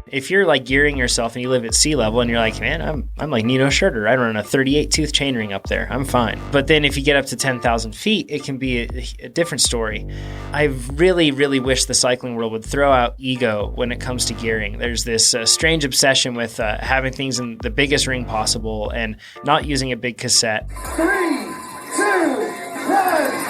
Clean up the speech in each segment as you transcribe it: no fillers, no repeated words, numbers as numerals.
If you're like gearing yourself and you live at sea level and you're like, man, I'm like Nino Schurter. I run a 38 tooth chainring up there. I'm fine. But then if you get up to 10,000 feet, it can be a different story. I really, really wish the cycling world would throw out ego when it comes to gearing. There's this strange obsession with having things in the biggest ring possible and not using a big cassette. 3, 2, 1.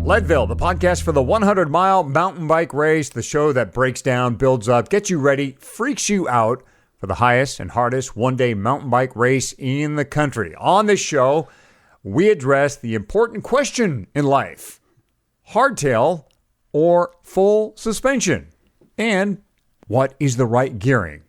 Leadville, the podcast for the 100-mile mountain bike race, the show that breaks down, builds up, gets you ready, freaks you out for the highest and hardest one-day mountain bike race in the country. On this show, we address the important question in life: hardtail or full suspension? And what is the right gearing?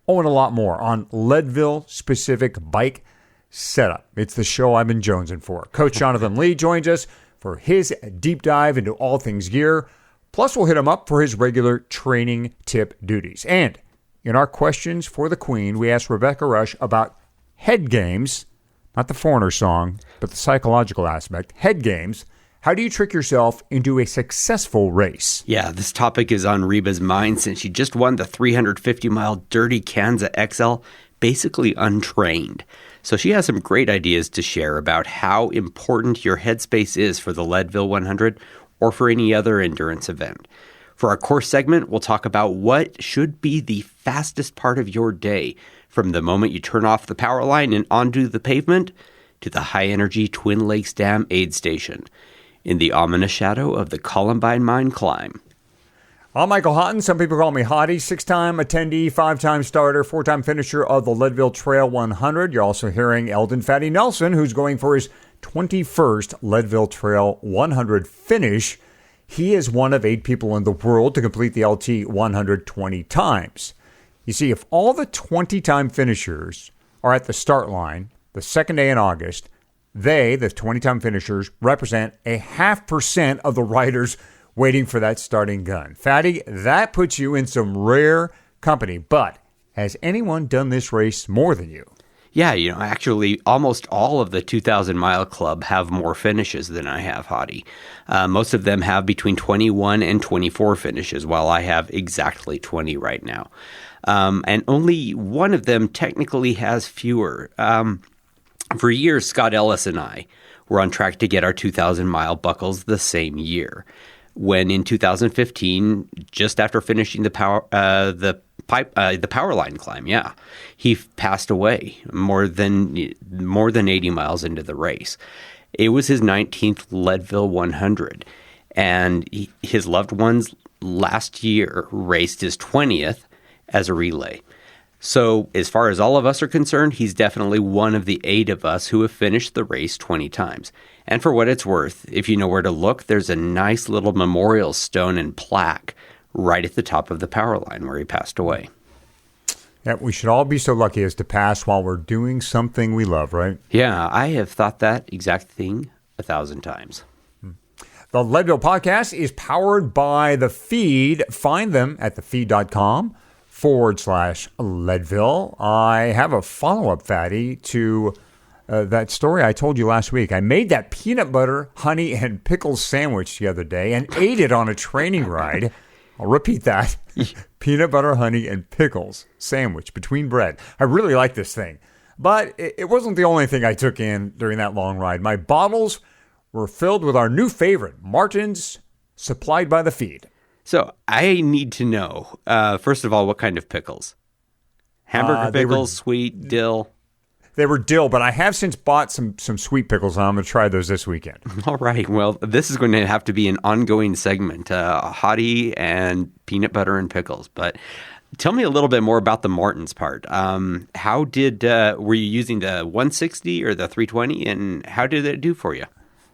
Oh, and a lot more on Leadville-specific bike setup. It's the show I've been jonesing for. Coach Jonathan Lee joins us for his deep dive into all things gear. Plus, we'll hit him up for his regular training tip duties. And in our questions for the Queen, we asked Rebecca Rusch about head games, not the Foreigner song, but the psychological aspect. Head games. How do you trick yourself into a successful race? Yeah, this topic is on Reba's mind since she just won the 350-mile Dirty Kanza XL, basically untrained. So she has some great ideas to share about how important your headspace is for the Leadville 100 or for any other endurance event. For our course segment, we'll talk about what should be the fastest part of your day, from the moment you turn off the power line and onto the pavement to the high-energy Twin Lakes Dam aid station in the ominous shadow of the Columbine Mine Climb. I'm Michael Hotton. Some people call me Hottie. 6-time attendee, 5-time starter, 4-time finisher of the Leadville Trail 100. You're also hearing Eldon Fatty Nelson, who's going for his 21st Leadville Trail 100 finish. He is one of 8 people in the world to complete the LT 100 20 times. You see, if all the 20-time finishers are at the start line the second day in August, they, the 20-time finishers, represent 0.5% of the riders waiting for that starting gun. Fatty, that puts you in some rare company. But has anyone done this race more than you? Yeah, actually, almost all of the 2,000-mile club have more finishes than I have, Hottie. Most of them have between 21 and 24 finishes, while I have exactly 20 right now. And only one of them technically has fewer. For years, Scott Ellis and I were on track to get our 2,000-mile buckles the same year, when in 2015, just after finishing the Powerline climb, he passed away more than 80 miles into the race. It was his 19th Leadville 100, and his loved ones last year raced his 20th as a relay. So as far as all of us are concerned, he's definitely one of the 8 of us who have finished the race 20 times. And for what it's worth, if you know where to look, there's a nice little memorial stone and plaque right at the top of the power line where he passed away. Yeah, we should all be so lucky as to pass while we're doing something we love, right? Yeah, I have thought that exact thing 1,000 times. The Leadville podcast is powered by The Feed. Find them at thefeed.com/Leadville. I have a follow-up, Fatty, to that story I told you last week. I made that peanut butter, honey, and pickles sandwich the other day and ate it on a training ride. I'll repeat that. Peanut butter, honey, and pickles sandwich between bread. I really like this thing. But it wasn't the only thing I took in during that long ride. My bottles were filled with our new favorite, Maurtens, supplied by The Feed. So I need to know, first of all, what kind of pickles? Hamburger pickles, sweet, dill? They were dill, but I have since bought some sweet pickles, and I'm going to try those this weekend. All right. Well, this is going to have to be an ongoing segment, Hottie and peanut butter and pickles. But tell me a little bit more about the Maurtens part. How were you using the 160 or the 320, and how did it do for you?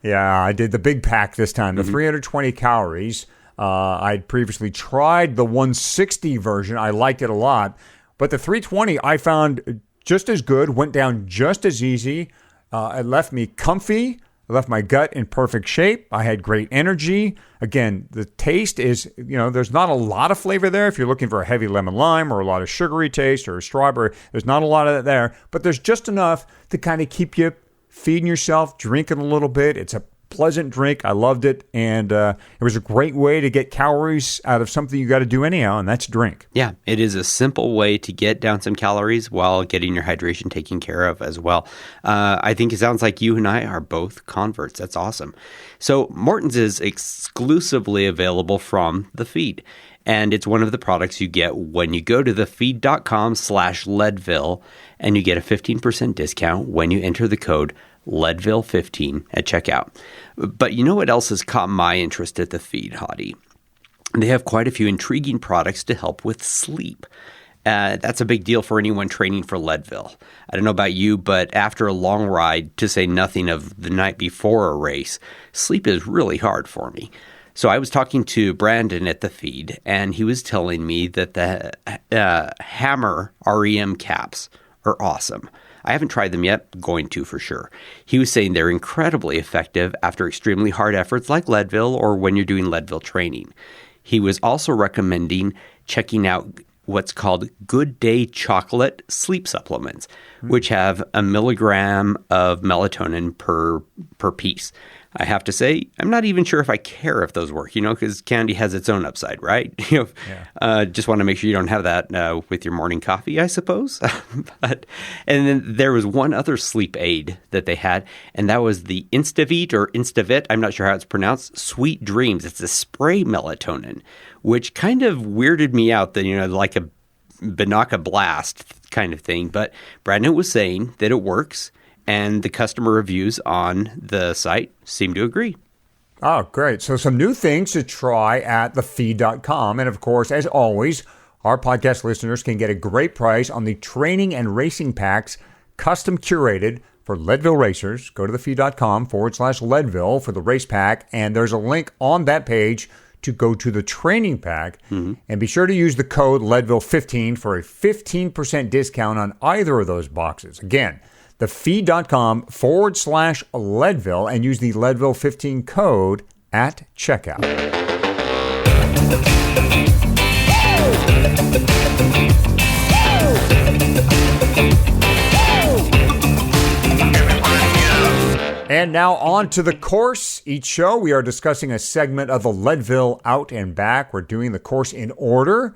Yeah, I did the big pack this time, the 320 calories. I'd previously tried the 160 version. I liked it a lot. But the 320 I found just as good, went down just as easy. It left me comfy, I left my gut in perfect shape. I had great energy. Again, the taste is, there's not a lot of flavor there. If you're looking for a heavy lemon lime or a lot of sugary taste or a strawberry, there's not a lot of that there. But there's just enough to kind of keep you feeding yourself, drinking a little bit. It's a pleasant drink. I loved it. And it was a great way to get calories out of something you got to do anyhow, and that's drink. Yeah, it is a simple way to get down some calories while getting your hydration taken care of as well. I think it sounds like you and I are both converts. That's awesome. So Maurtens is exclusively available from the feed. And it's one of the products you get when you go to thefeed.com/Leadville, and you get a 15% discount when you enter the code Leadville15 at checkout. But you know what else has caught my interest at the feed, Hottie? They have quite a few intriguing products to help with sleep. That's a big deal for anyone training for Leadville. I don't know about you, but after a long ride, to say nothing of the night before a race, sleep is really hard for me. So I was talking to Brandon at the feed, and he was telling me that the Hammer REM caps are awesome. I haven't tried them yet, going to for sure. He was saying they're incredibly effective after extremely hard efforts like Leadville or when you're doing Leadville training. He was also recommending checking out what's called Good Day Chocolate sleep supplements, which have 1 milligram of melatonin per piece. I have to say, I'm not even sure if I care if those work, because candy has its own upside, right? Just want to make sure you don't have that with your morning coffee, I suppose. And then there was one other sleep aid that they had, and that was the Instavit, I'm not sure how it's pronounced, Sweet Dreams. It's a spray melatonin, which kind of weirded me out, that, like a Banaka blast kind of thing. But Brandon was saying that it works. And the customer reviews on the site seem to agree. Oh, great. So some new things to try at thefeed.com. And of course, as always, our podcast listeners can get a great price on the training and racing packs custom curated for Leadville racers. Go to thefeed.com/Leadville for the race pack. And there's a link on that page to go to the training pack. Mm-hmm. And be sure to use the code Leadville15 for a 15% discount on either of those boxes. Again, thefeed.com/Leadville and use the Leadville15 code at checkout. And now on to the course. Each show we are discussing a segment of the Leadville Out and Back. We're doing the course in order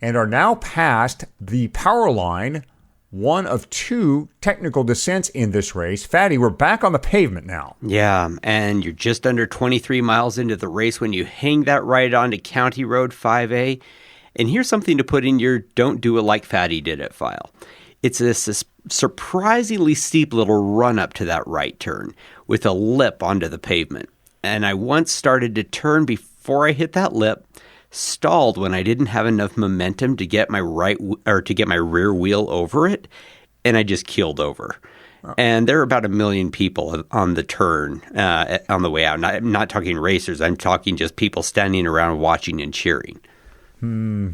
and are now past the Powerline, one of 2 technical descents in this race. Fatty, we're back on the pavement now. Yeah, and you're just under 23 miles into the race when you hang that right onto County Road 5A. And here's something to put in your don't do it like Fatty did it file. It's this surprisingly steep little run up to that right turn with a lip onto the pavement. And I once started to turn before I hit that lip, stalled when I didn't have enough momentum to get my rear wheel over it, and I just keeled over. Oh. And there are about 1 million people on the turn on the way out. I'm not talking racers. I'm talking just people standing around watching and cheering.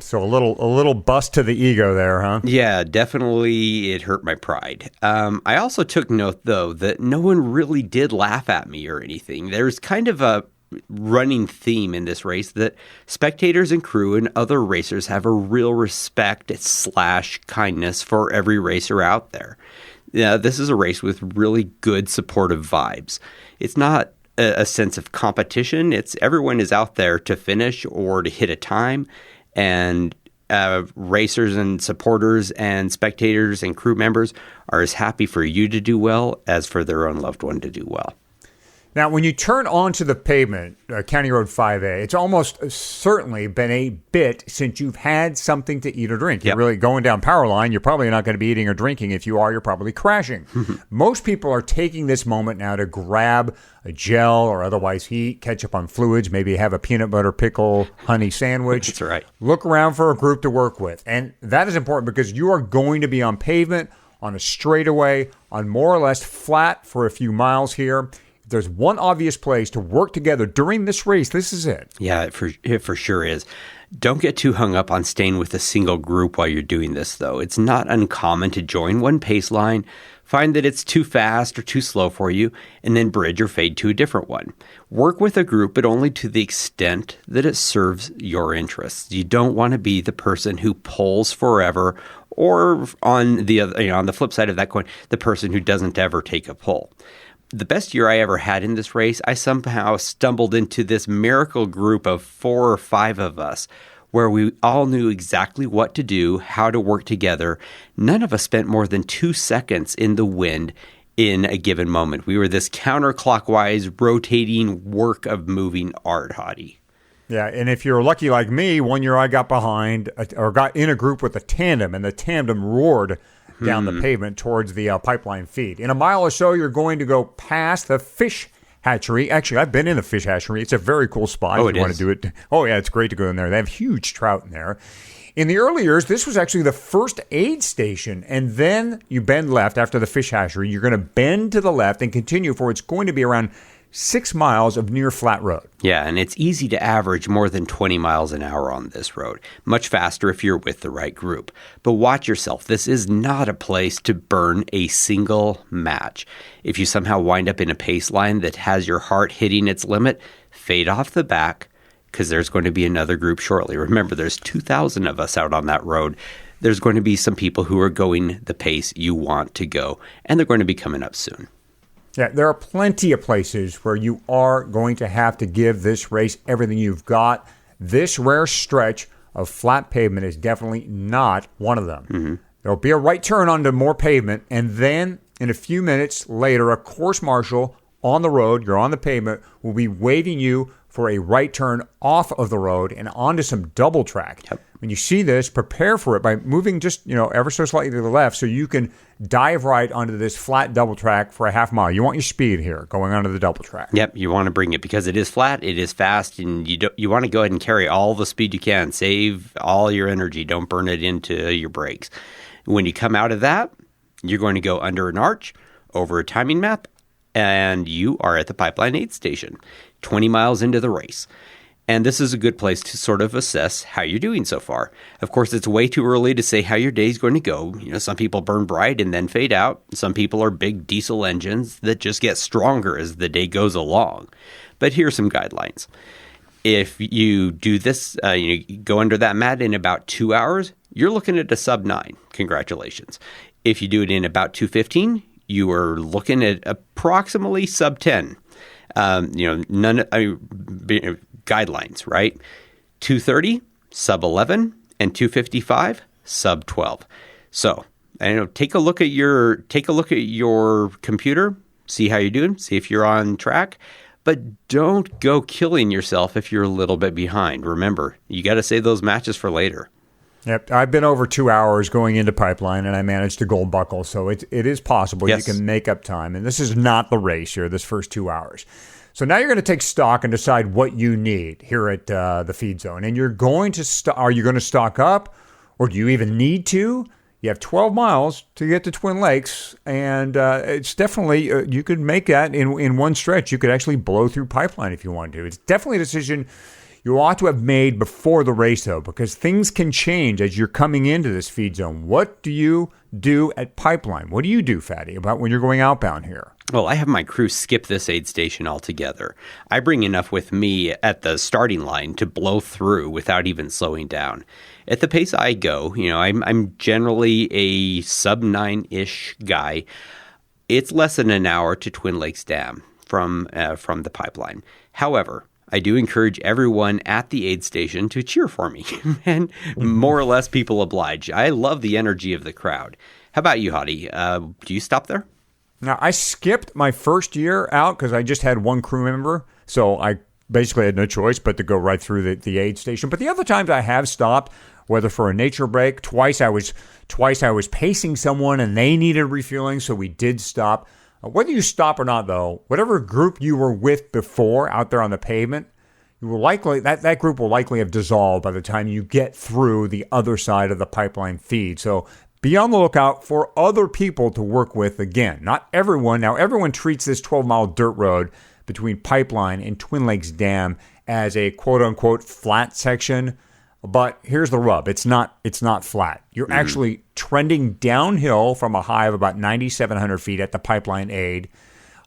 So a little bust to the ego there, huh? Yeah, definitely it hurt my pride. I also took note, though, that no one really did laugh at me or anything. There's kind of a running theme in this race that spectators and crew and other racers have a real respect/kindness for every racer out there. Yeah, this is a race with really good supportive vibes. It's not a sense of competition. It's everyone is out there to finish or to hit a time, and racers and supporters and spectators and crew members are as happy for you to do well as for their own loved one to do well. Now, when you turn onto the pavement, County Road 5A, it's almost certainly been a bit since you've had something to eat or drink. You're really going down Powerline. You're probably not going to be eating or drinking. If you are, you're probably crashing. Most people are taking this moment now to grab a gel or otherwise heat, catch up on fluids, maybe have a peanut butter pickle honey sandwich. That's right. Look around for a group to work with. And that is important because you are going to be on pavement, on a straightaway, on more or less flat for a few miles here. There's one obvious place to work together during this race. This is it. Yeah, it for sure is. Don't get too hung up on staying with a single group while you're doing this, though. It's not uncommon to join one pace line, Find that it's too fast or too slow for you, and then bridge or fade to a different one. Work with a group, but only to the extent that it serves your interests. You don't want to be the person who pulls forever, or on the other, on the flip side of that coin, the person who doesn't ever take a pull. The best year I ever had in this race, I somehow stumbled into this miracle group of 4 or 5 of us, where we all knew exactly what to do, how to work together. None of us spent more than 2 seconds in the wind in a given moment. We were this counterclockwise, rotating work of moving art, Hottie. Yeah, and if you're lucky like me, one year I got behind or got in a group with a tandem, and the tandem roared down the pavement towards the pipeline feed. In a mile or so, you're going to go past the fish hatchery. Actually, I've been in the fish hatchery. It's a very cool spot if you want to do it. Oh, yeah, it's great to go in there. They have huge trout in there. In the early years, this was actually the first aid station, and then you bend left after the fish hatchery. You're going to bend to the left and continue for it's going to be around 6 miles of near flat road. Yeah, and it's easy to average more than 20 miles an hour on this road. Much faster if you're with the right group. But watch yourself. This is not a place to burn a single match. If you somehow wind up in a pace line that has your heart hitting its limit, fade off the back, because there's going to be another group shortly. Remember, there's 2,000 of us out on that road. There's going to be some people who are going the pace you want to go, and they're going to be coming up soon. Yeah, there are plenty of places where you are going to have to give this race everything you've got. This rare stretch of flat pavement is definitely not one of them. Mm-hmm. There'll be a right turn onto more pavement, and then in a few minutes later, a course marshal on the road, you're on the pavement, will be waving you for a right turn off of the road and onto some double track. Yep. When you see this, prepare for it by moving just, ever so slightly to the left so you can dive right onto this flat double track for a half mile. You want your speed here going onto the double track. Yep, you want to bring it because it is flat, it is fast, and you want to go ahead and carry all the speed you can. Save all your energy. Don't burn it into your brakes. When you come out of that, you're going to go under an arch, over a timing map, and you are at the pipeline aid station, 20 miles into the race. And this is a good place to sort of assess how you're doing so far. Of course, it's way too early to say how your day's going to go. Some people burn bright and then fade out. Some people are big diesel engines that just get stronger as the day goes along. But here's some guidelines. If you do this, you go under that mat in about 2 hours, you're looking at a sub 9. Congratulations. If you do it in about 2:15, you are looking at approximately sub 10. Guidelines, right? 2:30, sub 11, and 2:55, sub 12. So, take a look at your computer, see how you're doing, see if you're on track, but don't go killing yourself if you're a little bit behind. Remember, you got to save those matches for later. Yep, I've been over 2 hours going into pipeline, and I managed to gold buckle, so it is possible. Yes. You can make up time, and this is not the race here, this first 2 hours. So now you're going to take stock and decide what you need here at the feed zone. And you're going to are you going to stock up, or do you even need to? You have 12 miles to get to Twin Lakes, and it's definitely, you could make that in one stretch. You could actually blow through pipeline if you want to. It's definitely a decision you ought to have made before the race, though, because things can change as you're coming into this feed zone. What do you do at pipeline? What do you do, Fatty, about when you're going outbound here? Well, I have my crew skip this aid station altogether. I bring enough with me at the starting line to blow through without even slowing down. At the pace I go, I'm generally a sub 9-ish guy. It's less than an hour to Twin Lakes Dam from the pipeline. However, I do encourage everyone at the aid station to cheer for me, and more or less people oblige. I love the energy of the crowd. How about you, Hottie? Do you stop there? Now, I skipped my first year out because I just had one crew member, so I basically had no choice but to go right through the aid station. But the other times I have stopped, whether for a nature break, twice I was pacing someone and they needed refueling, so we did stop. Whether you stop or not, though, whatever group you were with before out there on the pavement, you will likely that group will likely have dissolved by the time you get through the other side of the pipeline feed. So be on the lookout for other people to work with again. Not everyone. Now, everyone treats this 12-mile dirt road between Pipeline and Twin Lakes Dam as a quote-unquote flat section. But here's the rub. It's not flat. You're actually trending downhill from a high of about 9,700 feet at the Pipeline Aid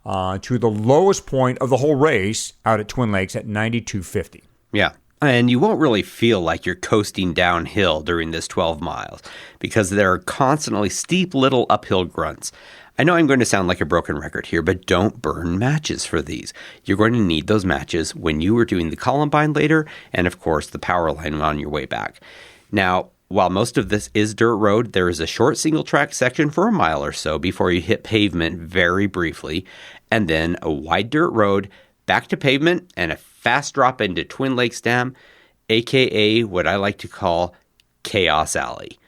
to the lowest point of the whole race out at Twin Lakes at 9,250. Yeah. And you won't really feel like you're coasting downhill during this 12 miles because there are constantly steep little uphill grunts. I know I'm going to sound like a broken record here, but don't burn matches for these. You're going to need those matches when you are doing the Columbine later and, of course, the Powerline on your way back. Now, while most of this is dirt road, there is a short single-track section for a mile or so before you hit pavement very briefly, and then a wide dirt road back to pavement and a fast drop into Twin Lakes Dam, a.k.a. what I like to call Chaos Alley.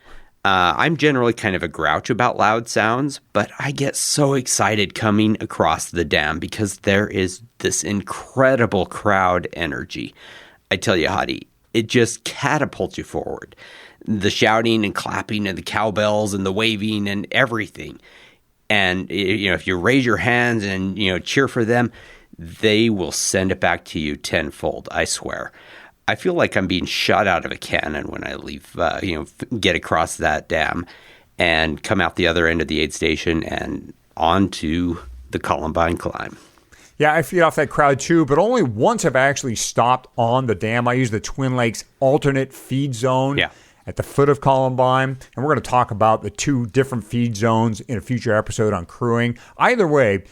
I'm generally kind of a grouch about loud sounds, but I get so excited coming across the dam because there is this incredible crowd energy. I tell you, Hottie, it just catapults you forward. The shouting and clapping and the cowbells and the waving and everything. And, if you raise your hands and, cheer for them, they will send it back to you tenfold, I swear. I feel like I'm being shot out of a cannon when I leave, get across that dam and come out the other end of the aid station and onto the Columbine Climb. Yeah, I feed off that crowd too, but only once have I actually stopped on the dam. I use the Twin Lakes alternate feed zone at the foot of Columbine, and we're going to talk about the two different feed zones in a future episode on crewing. Either way,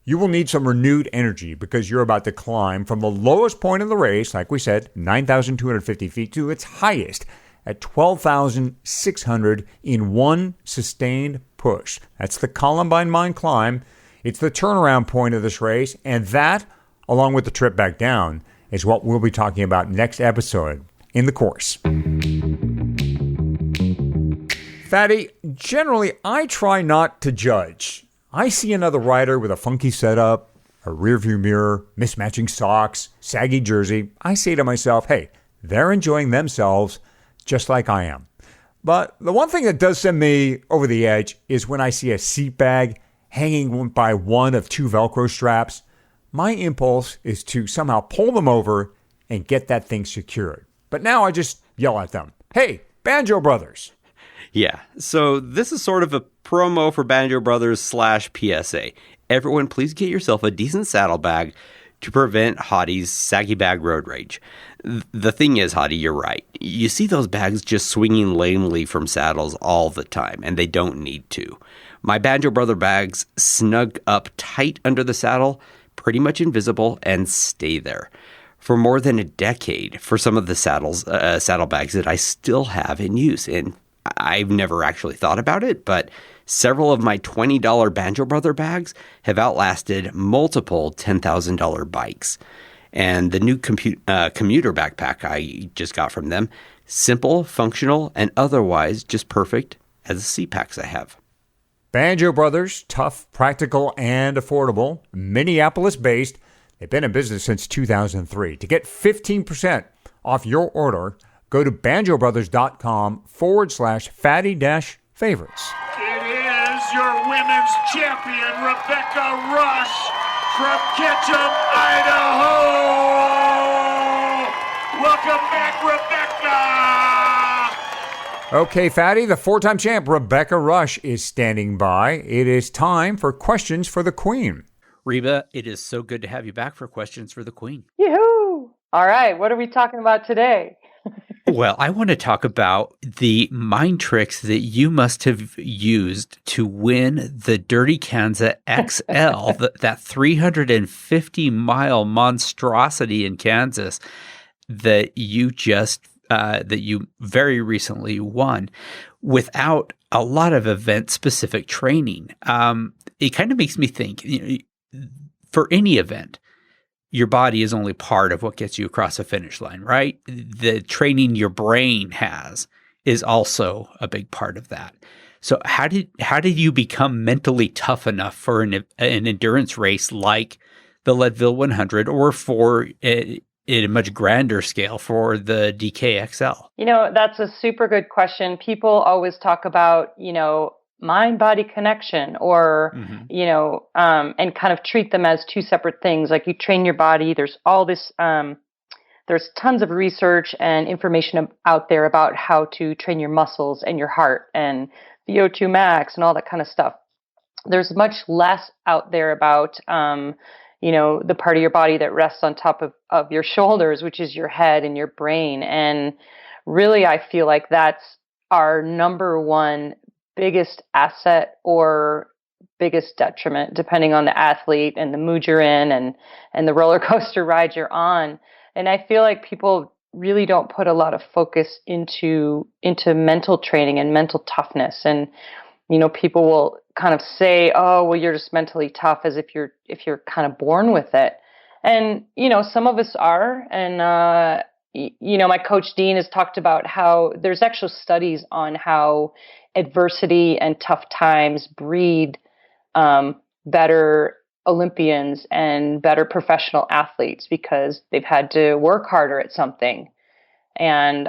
you will need some renewed energy because you're about to climb from the lowest point of the race, like we said, 9,250 feet, to its highest at 12,600 in one sustained push. That's the Columbine Mine Climb. It's the turnaround point of this race, and that, along with the trip back down, is what we'll be talking about next episode in the course. Fatty, generally, I try not to judge. I see another rider with a funky setup, a rearview mirror, mismatching socks, saggy jersey. I say to myself, hey, they're enjoying themselves just like I am. But the one thing that does send me over the edge is when I see a seat bag hanging by one of two Velcro straps. My impulse is to somehow pull them over and get that thing secured. But now I just yell at them, hey, Banjo Brothers. Yeah, so this is sort of a promo for Banjo Brothers / PSA. Everyone, please get yourself a decent saddlebag to prevent Hottie's saggy bag road rage. The thing is, Hottie, you're right. You see those bags just swinging lamely from saddles all the time, and they don't need to. My Banjo Brother bags snug up tight under the saddle, pretty much invisible, and stay there. For more than a decade, for some of the saddlebags that I still have in use, and I've never actually thought about it, but several of my $20 Banjo Brother bags have outlasted multiple $10,000 bikes. And the new commuter backpack I just got from them, simple, functional, and otherwise just perfect as the seat packs I have. Banjo Brothers, tough, practical, and affordable, Minneapolis-based. They've been in business since 2003. To get 15% off your order, go to banjoBrothers.com/fatty-favorites. It is your women's champion, Rebecca Rusch from Ketchum, Idaho. Welcome back, Rebecca. Okay, Fatty, the four-time champ Rebecca Rusch is standing by. It is time for questions for the Queen. Reba, it is so good to have you back for questions for the Queen. Yoo-hoo! All right, what are we talking about today? Well, I want to talk about the mind tricks that you must have used to win the Dirty Kansas XL, that 350-mile monstrosity in Kansas that you very recently won without a lot of event-specific training. It kind of makes me think, for any event, your body is only part of what gets you across a finish line, right? The training your brain has is also a big part of that. So how did you become mentally tough enough for an endurance race like the Leadville 100 or for a much grander scale for the DKXL? That's a super good question. People always talk about, mind-body connection or, and kind of treat them as two separate things. Like you train your body, there's all this there's tons of research and information out there about how to train your muscles and your heart and VO2 max and all that kind of stuff. There's much less out there about, the part of your body that rests on top of your shoulders, which is your head and your brain. And really, I feel like that's our number one biggest asset or biggest detriment, depending on the athlete and the mood you're in and the roller coaster ride you're on. And I feel like people really don't put a lot of focus into mental training and mental toughness. And, people will kind of say, oh, well, you're just mentally tough, as if you're kind of born with it. And, some of us are. And, my coach Dean has talked about how there's actual studies on how adversity and tough times breed better Olympians and better professional athletes because they've had to work harder at something. And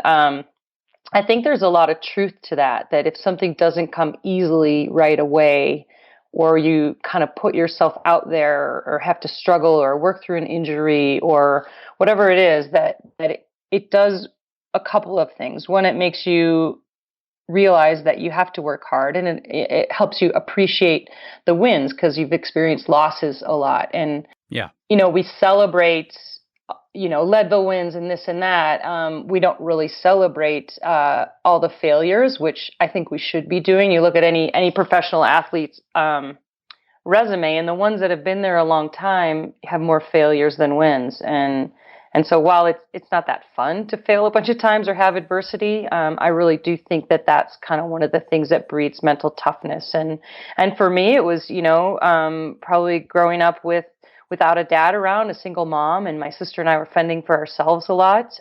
I think there's a lot of truth to that if something doesn't come easily right away, or you kind of put yourself out there or have to struggle or work through an injury or whatever it is, that it does a couple of things. One, it makes you realize that you have to work hard, and it helps you appreciate the wins because you've experienced losses a lot. And, we celebrate, Leadville wins and this and that. We don't really celebrate all the failures, which I think we should be doing. You look at any professional athlete's resume, and the ones that have been there a long time have more failures than wins. And so while it's not that fun to fail a bunch of times or have adversity, I really do think that that's kind of one of the things that breeds mental toughness. And for me, it was, probably growing up without a dad around, a single mom, and my sister and I were fending for ourselves a lot,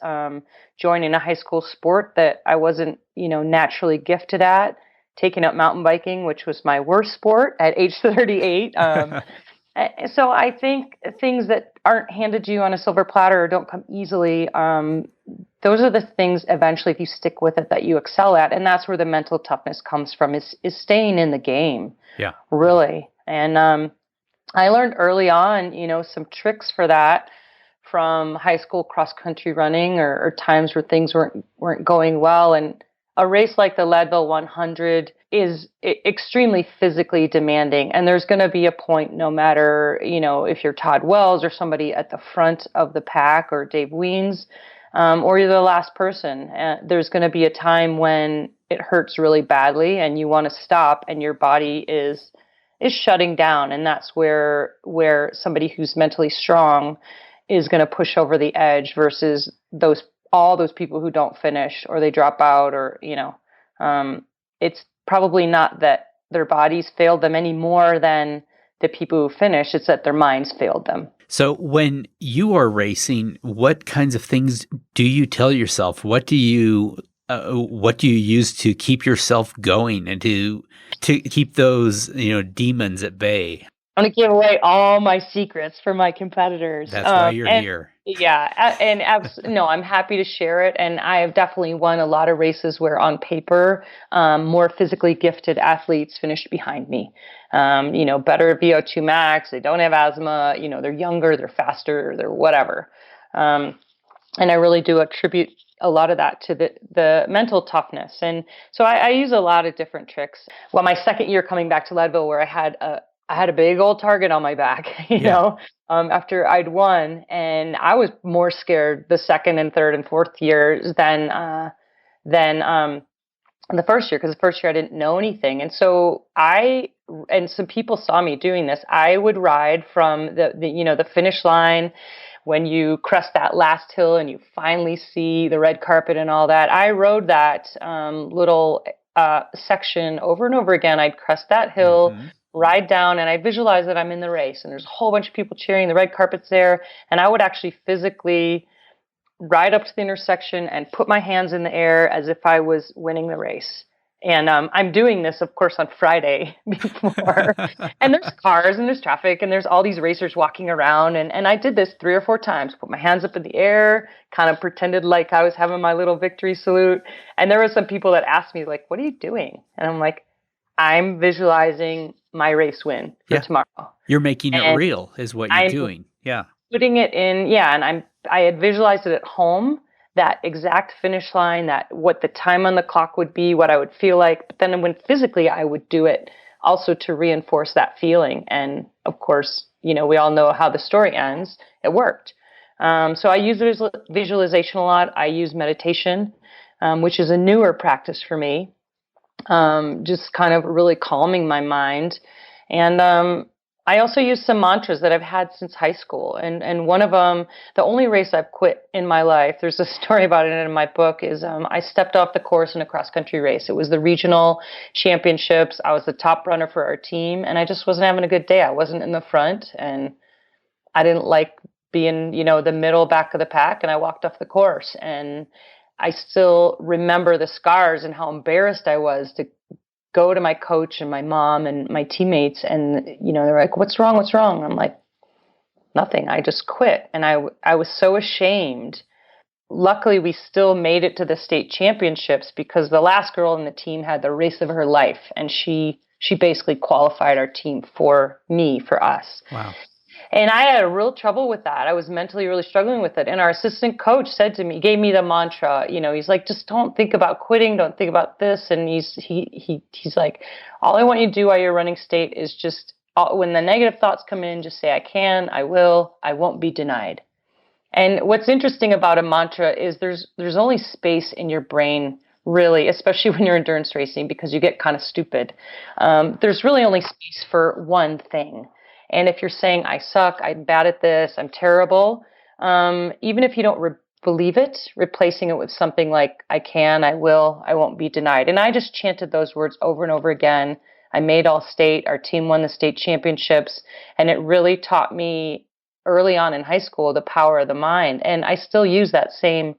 joining a high school sport that I wasn't, naturally gifted at, taking up mountain biking, which was my worst sport at age 38. So I think things that aren't handed to you on a silver platter or don't come easily, those are the things eventually, if you stick with it, that you excel at. And that's where the mental toughness comes from, is staying in the game. Yeah. Really. And I learned early on, some tricks for that from high school cross-country running or times where things weren't going well. And a race like the Leadville 100 is extremely physically demanding. And there's going to be a point, no matter, if you're Todd Wells or somebody at the front of the pack or Dave Wiens, or you're the last person, there's going to be a time when it hurts really badly and you want to stop and your body is shutting down. And that's where somebody who's mentally strong is going to push over the edge versus all those people who don't finish or they drop out or, it's probably not that their bodies failed them any more than the people who finish. It's that their minds failed them. So when you are racing, what kinds of things do you tell yourself? What do you use to keep yourself going and to keep those, demons at bay? I'm going to give away all my secrets for my competitors. That's why you're here. Yeah. And no, I'm happy to share it. And I have definitely won a lot of races where on paper, more physically gifted athletes finished behind me. Better VO2 max. They don't have asthma. They're younger, they're faster, they're whatever. And I really do attribute a lot of that to the mental toughness. And so I use a lot of different tricks. Well, my second year coming back to Leadville, where I had a big old target on my back, after I'd won, and I was more scared the second and third and fourth years than the first year, because the first year I didn't know anything. And so and some people saw me doing this. I would ride from the finish line when you crest that last hill and you finally see the red carpet and all that. I rode that little section over and over again. I'd crest that hill, ride down, and I visualize that I'm in the race and there's a whole bunch of people cheering, the red carpet's there, and I would actually physically ride up to the intersection and put my hands in the air as if I was winning the race. And I'm doing this, of course, on Friday before, and there's cars and there's traffic and there's all these racers walking around, and I did this 3 or 4 times, put my hands up in the air, kind of pretended like I was having my little victory salute, and there were some people that asked me, like, what are you doing? And I'm like, I'm visualizing my race win for tomorrow. You're making it real is what you're doing. Yeah. putting it in, and I had visualized it at home, that exact finish line, that what the time on the clock would be, what I would feel like. But then when physically I would do it also to reinforce that feeling. And of course, we all know how the story ends. It worked. So I use visualization a lot. I use meditation, which is a newer practice for me. Just kind of really calming my mind. And I also use some mantras that I've had since high school. And one of them, the only race I've quit in my life, there's a story about it in my book, is I stepped off the course in a cross-country race. It was the regional championships. I was the top runner for our team, and I just wasn't having a good day. I wasn't in the front, and I didn't like being, the middle back of the pack, and I walked off the course. And I still remember the scars and how embarrassed I was to go to my coach and my mom and my teammates, and they're like, what's wrong? I'm like, nothing, I just quit. And I was so ashamed. Luckily, we still made it to the state championships because the last girl in the team had the race of her life, and she basically qualified our team for us. Wow. And I had a real trouble with that. I was mentally really struggling with it. And our assistant coach said to me, gave me the mantra, he's like, just don't think about quitting. Don't think about this. And he's like, all I want you to do while you're running state is just, when the negative thoughts come in, just say, I can, I will, I won't be denied. And what's interesting about a mantra is there's only space in your brain, really, especially when you're endurance racing, because you get kind of stupid. There's really only space for one thing. And if you're saying, I suck, I'm bad at this, I'm terrible, even if you don't believe it, replacing it with something like, I can, I will, I won't be denied. And I just chanted those words over and over again. I made all state. Our team won the state championships. And it really taught me early on in high school the power of the mind. And I still use that same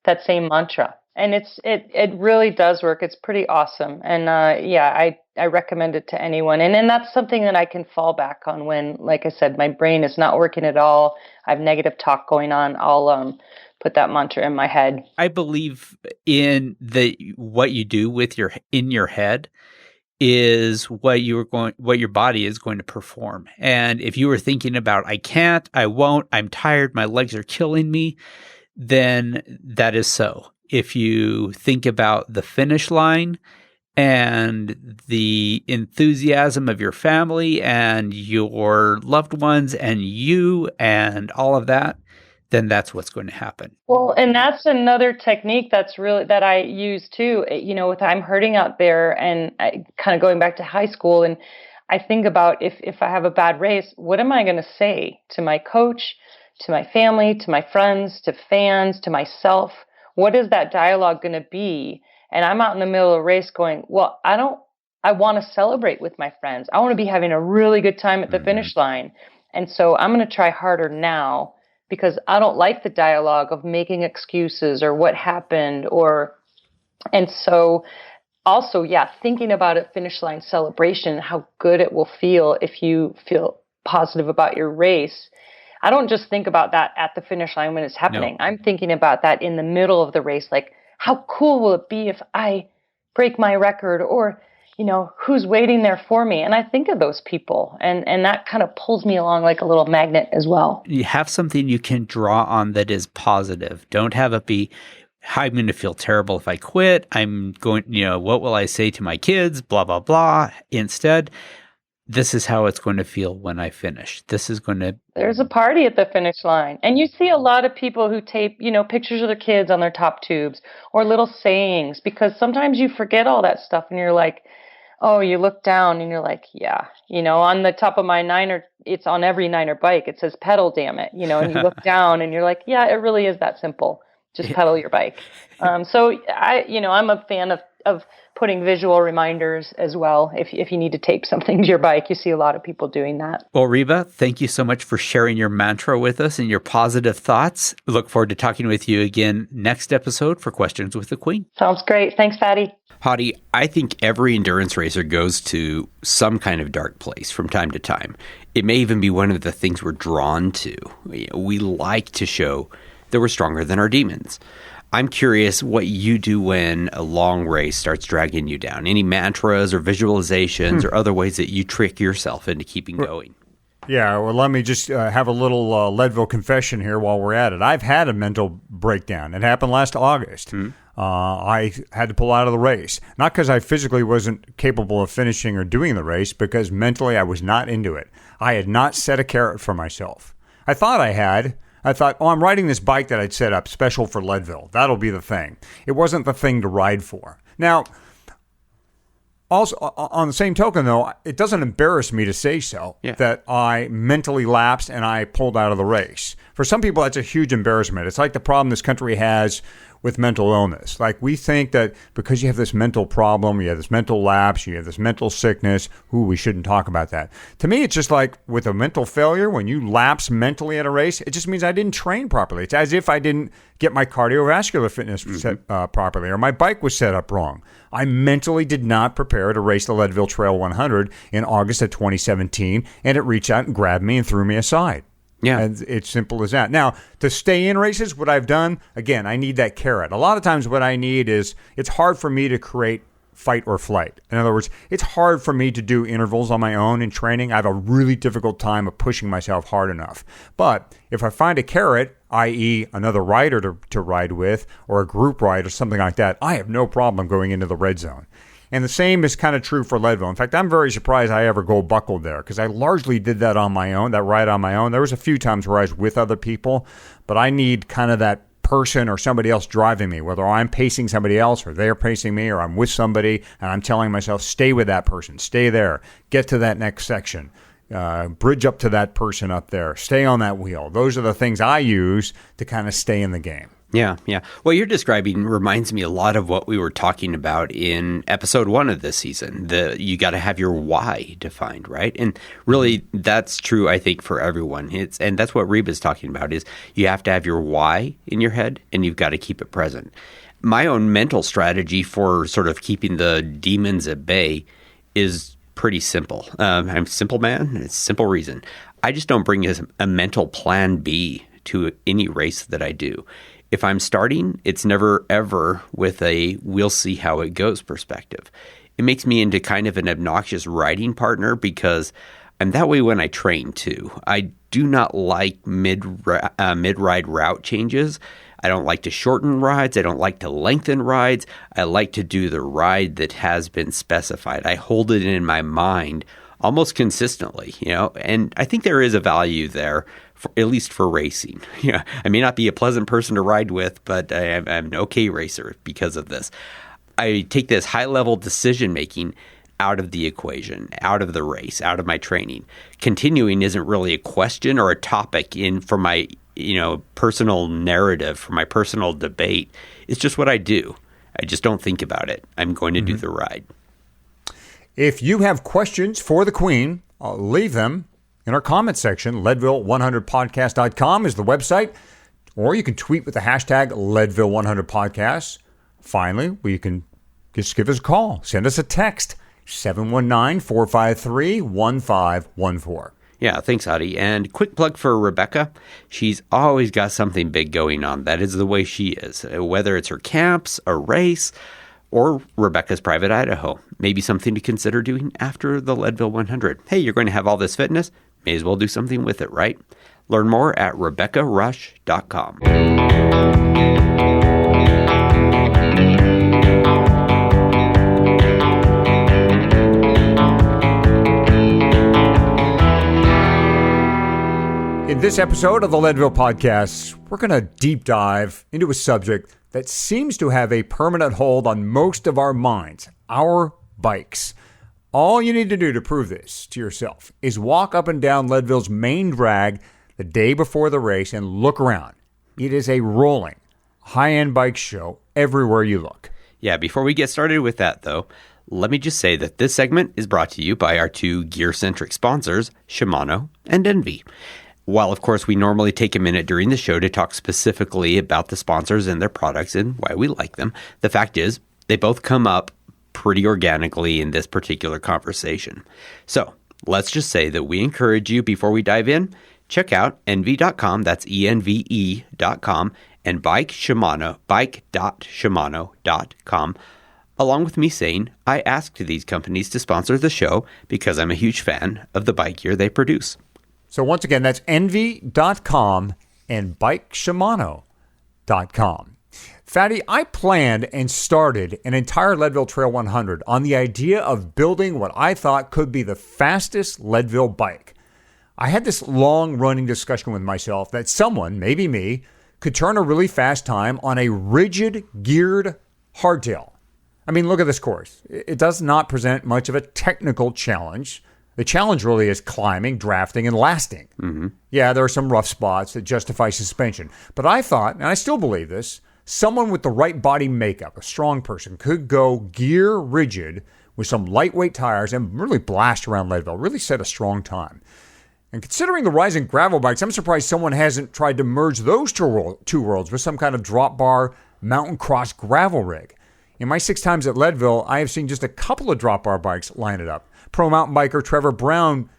mantra. And it really does work. It's pretty awesome. And I recommend it to anyone. And that's something that I can fall back on when, like I said, my brain is not working at all. I have negative talk going on. I'll put that mantra in my head. I believe in what you do with in your head is what your body is going to perform. And if you were thinking about, I can't, I won't, I'm tired, my legs are killing me, then that is so. If you think about the finish line and the enthusiasm of your family and your loved ones and you and all of that, then that's what's going to happen. Well, and that's another technique that I use too. With I'm hurting out there, and kind of going back to high school, and I think about if I have a bad race, what am I going to say to my coach, to my family, to my friends, to fans, to myself? What is that dialogue going to be? And I'm out in the middle of a race going, well, I want to celebrate with my friends. I want to be having a really good time at the finish line. And so I'm going to try harder now because I don't like the dialogue of making excuses or what happened and so also, thinking about a finish line celebration, how good it will feel if you feel positive about your race. I don't just think about that at the finish line when it's happening. No. I'm thinking about that in the middle of the race. Like, how cool will it be if I break my record, or, who's waiting there for me? And I think of those people, and that kind of pulls me along like a little magnet as well. You have something you can draw on that is positive. Don't have it be, I'm going to feel terrible if I quit. I'm going, what will I say to my kids? Blah, blah, blah. Instead, this is how it's going to feel when I finish. There's a party at the finish line. And you see a lot of people who tape, pictures of their kids on their top tubes or little sayings, because sometimes you forget all that stuff and you're like, oh, you look down and you're like, yeah, on the top of my Niner, it's on every Niner bike. It says pedal, damn it, and you look down and you're like, yeah, it really is that simple. Just pedal your bike. So I'm a fan of putting visual reminders as well. If you need to tape something to your bike, you see a lot of people doing that. Well, Reba, thank you so much for sharing your mantra with us and your positive thoughts. We look forward to talking with you again next episode for Questions with the Queen. Sounds great. Thanks, Patty. Hottie, I think every endurance racer goes to some kind of dark place from time to time. It may even be one of the things we're drawn to. We like to show that we're stronger than our demons. I'm curious what you do when a long race starts dragging you down. Any mantras or visualizations or other ways that you trick yourself into keeping going? Yeah, well, let me just have a little Leadville confession here while we're at it. I've had a mental breakdown. It happened last August. I had to pull out of the race. Not because I physically wasn't capable of finishing or doing the race, because mentally I was not into it. I had not set a carrot for myself. I thought I had. I thought, I'm riding this bike that I'd set up special for Leadville. That'll be the thing. It wasn't the thing to ride for. Now, also, on the same token, though, it doesn't embarrass me to say so, that I mentally lapsed and I pulled out of the race. For some people, that's a huge embarrassment. It's like the problem this country has with mental illness. Like, we think that because you have this mental problem, you have this mental lapse, you have this mental sickness, we shouldn't talk about that. To me, it's just like with a mental failure, when you lapse mentally at a race, it just means I didn't train properly. It's as if I didn't get my cardiovascular fitness set properly, or my bike was set up wrong. I mentally did not prepare to race the Leadville Trail 100 in August of 2017, and it reached out and grabbed me and threw me aside. Yeah. And it's simple as that. Now, to stay in races, what I've done, again, I need that carrot. A lot of times what I need is, it's hard for me to create fight or flight. In other words, it's hard for me to do intervals on my own in training. I have a really difficult time of pushing myself hard enough. But if I find a carrot, i.e. another rider to ride with, or a group ride or something like that, I have no problem going into the red zone. And the same is kind of true for Leadville. In fact, I'm very surprised I ever go buckled there, because I largely did that on my own, that ride on my own. There was a few times where I was with other people, but I need kind of that person or somebody else driving me, whether I'm pacing somebody else or they're pacing me, or I'm with somebody and I'm telling myself, stay with that person, stay there, get to that next section, bridge up to that person up there, stay on that wheel. Those are the things I use to kind of stay in the game. Yeah. What you're describing reminds me a lot of what we were talking about in episode 1 of this season. You got to have your why defined, right? And really, that's true, I think, for everyone. And that's what Reba's talking about, is you have to have your why in your head, and you've got to keep it present. My own mental strategy for sort of keeping the demons at bay is pretty simple. I'm a simple man. It's a simple reason. I just don't bring a mental plan B to any race that I do. If I'm starting, it's never, ever with a we'll see how it goes perspective. It makes me into kind of an obnoxious riding partner, because I'm that way when I train too. I do not like mid-ride route changes. I don't like to shorten rides. I don't like to lengthen rides. I like to do the ride that has been specified. I hold it in my mind almost consistently, and I think there is a value there, at least for racing. I may not be a pleasant person to ride with, but I'm an okay racer because of this. I take this high-level decision-making out of the equation, out of the race, out of my training. Continuing isn't really a question or a topic for my personal narrative, for my personal debate. It's just what I do. I just don't think about it. I'm going to do the ride. If you have questions for the Queen, leave them in our comment section. Leadville100podcast.com is the website. Or you can tweet with the hashtag Leadville100podcast. Finally, you can just give us a call. Send us a text, 719-453-1514. Yeah, thanks, Hottie. And quick plug for Rebecca. She's always got something big going on. That is the way she is. Whether it's her camps, a race, or Rebecca's Private Idaho. Maybe something to consider doing after the Leadville 100. Hey, you're going to have all this fitness. May as well do something with it, right? Learn more at RebeccaRusch.com. In this episode of the Leadville Podcast, we're going to deep dive into a subject that seems to have a permanent hold on most of our minds, our bikes. All you need to do to prove this to yourself is walk up and down Leadville's main drag the day before the race and look around. It is a rolling, high-end bike show everywhere you look. Yeah, before we get started with that, though, let me just say that this segment is brought to you by our two gear-centric sponsors, Shimano and Envy. While, of course, we normally take a minute during the show to talk specifically about the sponsors and their products and why we like them, the fact is they both come up pretty organically in this particular conversation. So let's just say that we encourage you, before we dive in, check out envy.com, that's ENVE.com, and bike.shimano.com, along with me saying I asked these companies to sponsor the show because I'm a huge fan of the bike gear they produce. So once again, that's envy.com and bikeshimano.com. Fatty, I planned and started an entire Leadville Trail 100 on the idea of building what I thought could be the fastest Leadville bike. I had this long-running discussion with myself that someone, maybe me, could turn a really fast time on a rigid, geared hardtail. I mean, look at this course. It does not present much of a technical challenge. The challenge really is climbing, drafting, and lasting. Mm-hmm. Yeah, there are some rough spots that justify suspension. But I thought, and I still believe this, someone with the right body makeup, a strong person, could go gear rigid with some lightweight tires and really blast around Leadville, really set a strong time. And considering the rise in gravel bikes, I'm surprised someone hasn't tried to merge those two worlds with some kind of drop bar mountain cross gravel rig. In my 6 times at Leadville, I have seen just a couple of drop bar bikes line it up. Pro mountain biker Trevor Brown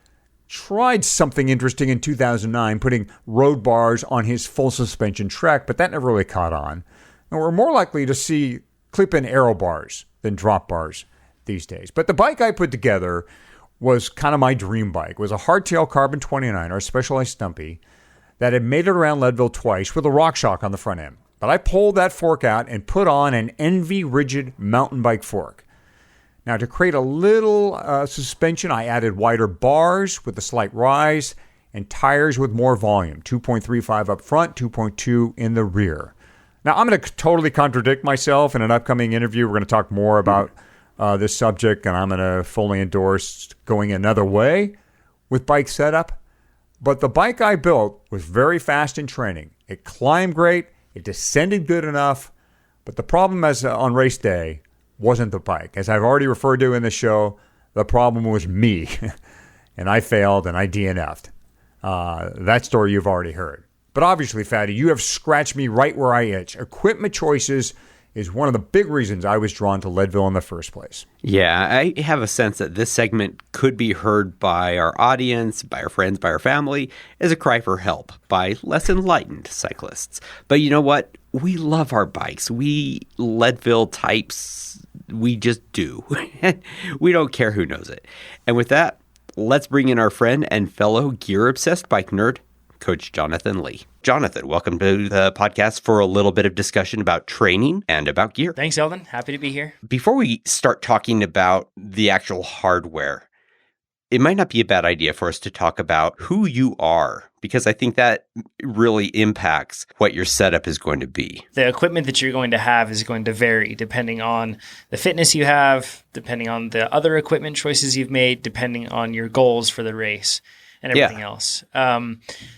tried something interesting in 2009, putting road bars on his full suspension Trek, but that never really caught on. And we're more likely to see clip-in aero bars than drop bars these days. But the bike I put together was kind of my dream bike. It was a hardtail carbon 29er, a Specialized Stumpy, that had made it around Leadville twice with a RockShox on the front end. But I pulled that fork out and put on an Envy rigid mountain bike fork. Now, to create a little suspension, I added wider bars with a slight rise and tires with more volume, 2.35 up front, 2.2 in the rear. Now, I'm going to totally contradict myself in an upcoming interview. We're going to talk more about this subject, and I'm going to fully endorse going another way with bike setup. But the bike I built was very fast in training. It climbed great. It descended good enough. But the problem on race day wasn't the bike. As I've already referred to in the show, the problem was me. And I failed and I DNF'd. That story you've already heard. But obviously, Fatty, you have scratched me right where I itch. Equipment choices is one of the big reasons I was drawn to Leadville in the first place. Yeah, I have a sense that this segment could be heard by our audience, by our friends, by our family, as a cry for help by less enlightened cyclists. But you know what? We love our bikes. We Leadville types, we just do. We don't care who knows it. And with that, let's bring in our friend and fellow gear-obsessed bike nerd, Coach Jonathan Lee. Jonathan, welcome to the podcast for a little bit of discussion about training and about gear. Thanks, Eldon. Happy to be here. Before we start talking about the actual hardware, it might not be a bad idea for us to talk about who you are, because I think that really impacts what your setup is going to be. The equipment that you're going to have is going to vary depending on the fitness you have, depending on the other equipment choices you've made, depending on your goals for the race and everything else.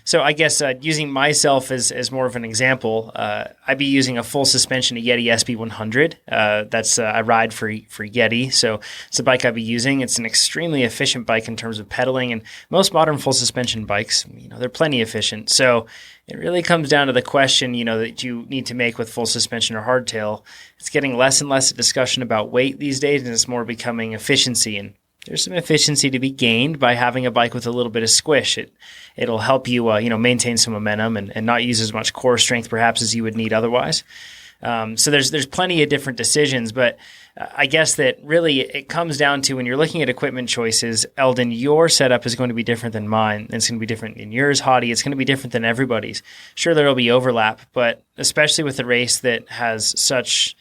So I guess using myself as more of an example, I'd be using a full suspension, a Yeti SB100. That's I ride for Yeti, so it's a bike I'd be using. It's an extremely efficient bike in terms of pedaling, and most modern full suspension bikes, they're plenty efficient. So it really comes down to the question, that you need to make with full suspension or hardtail. It's getting less and less a discussion about weight these days, and it's more becoming efficiency. And there's some efficiency to be gained by having a bike with a little bit of squish. It'll help you, maintain some momentum and not use as much core strength perhaps as you would need otherwise. So there's plenty of different decisions, but I guess that really it comes down to when you're looking at equipment choices, Eldon, your setup is going to be different than mine. It's going to be different in yours, Hottie. It's going to be different than everybody's. Sure, there will be overlap, but especially with a race that has such,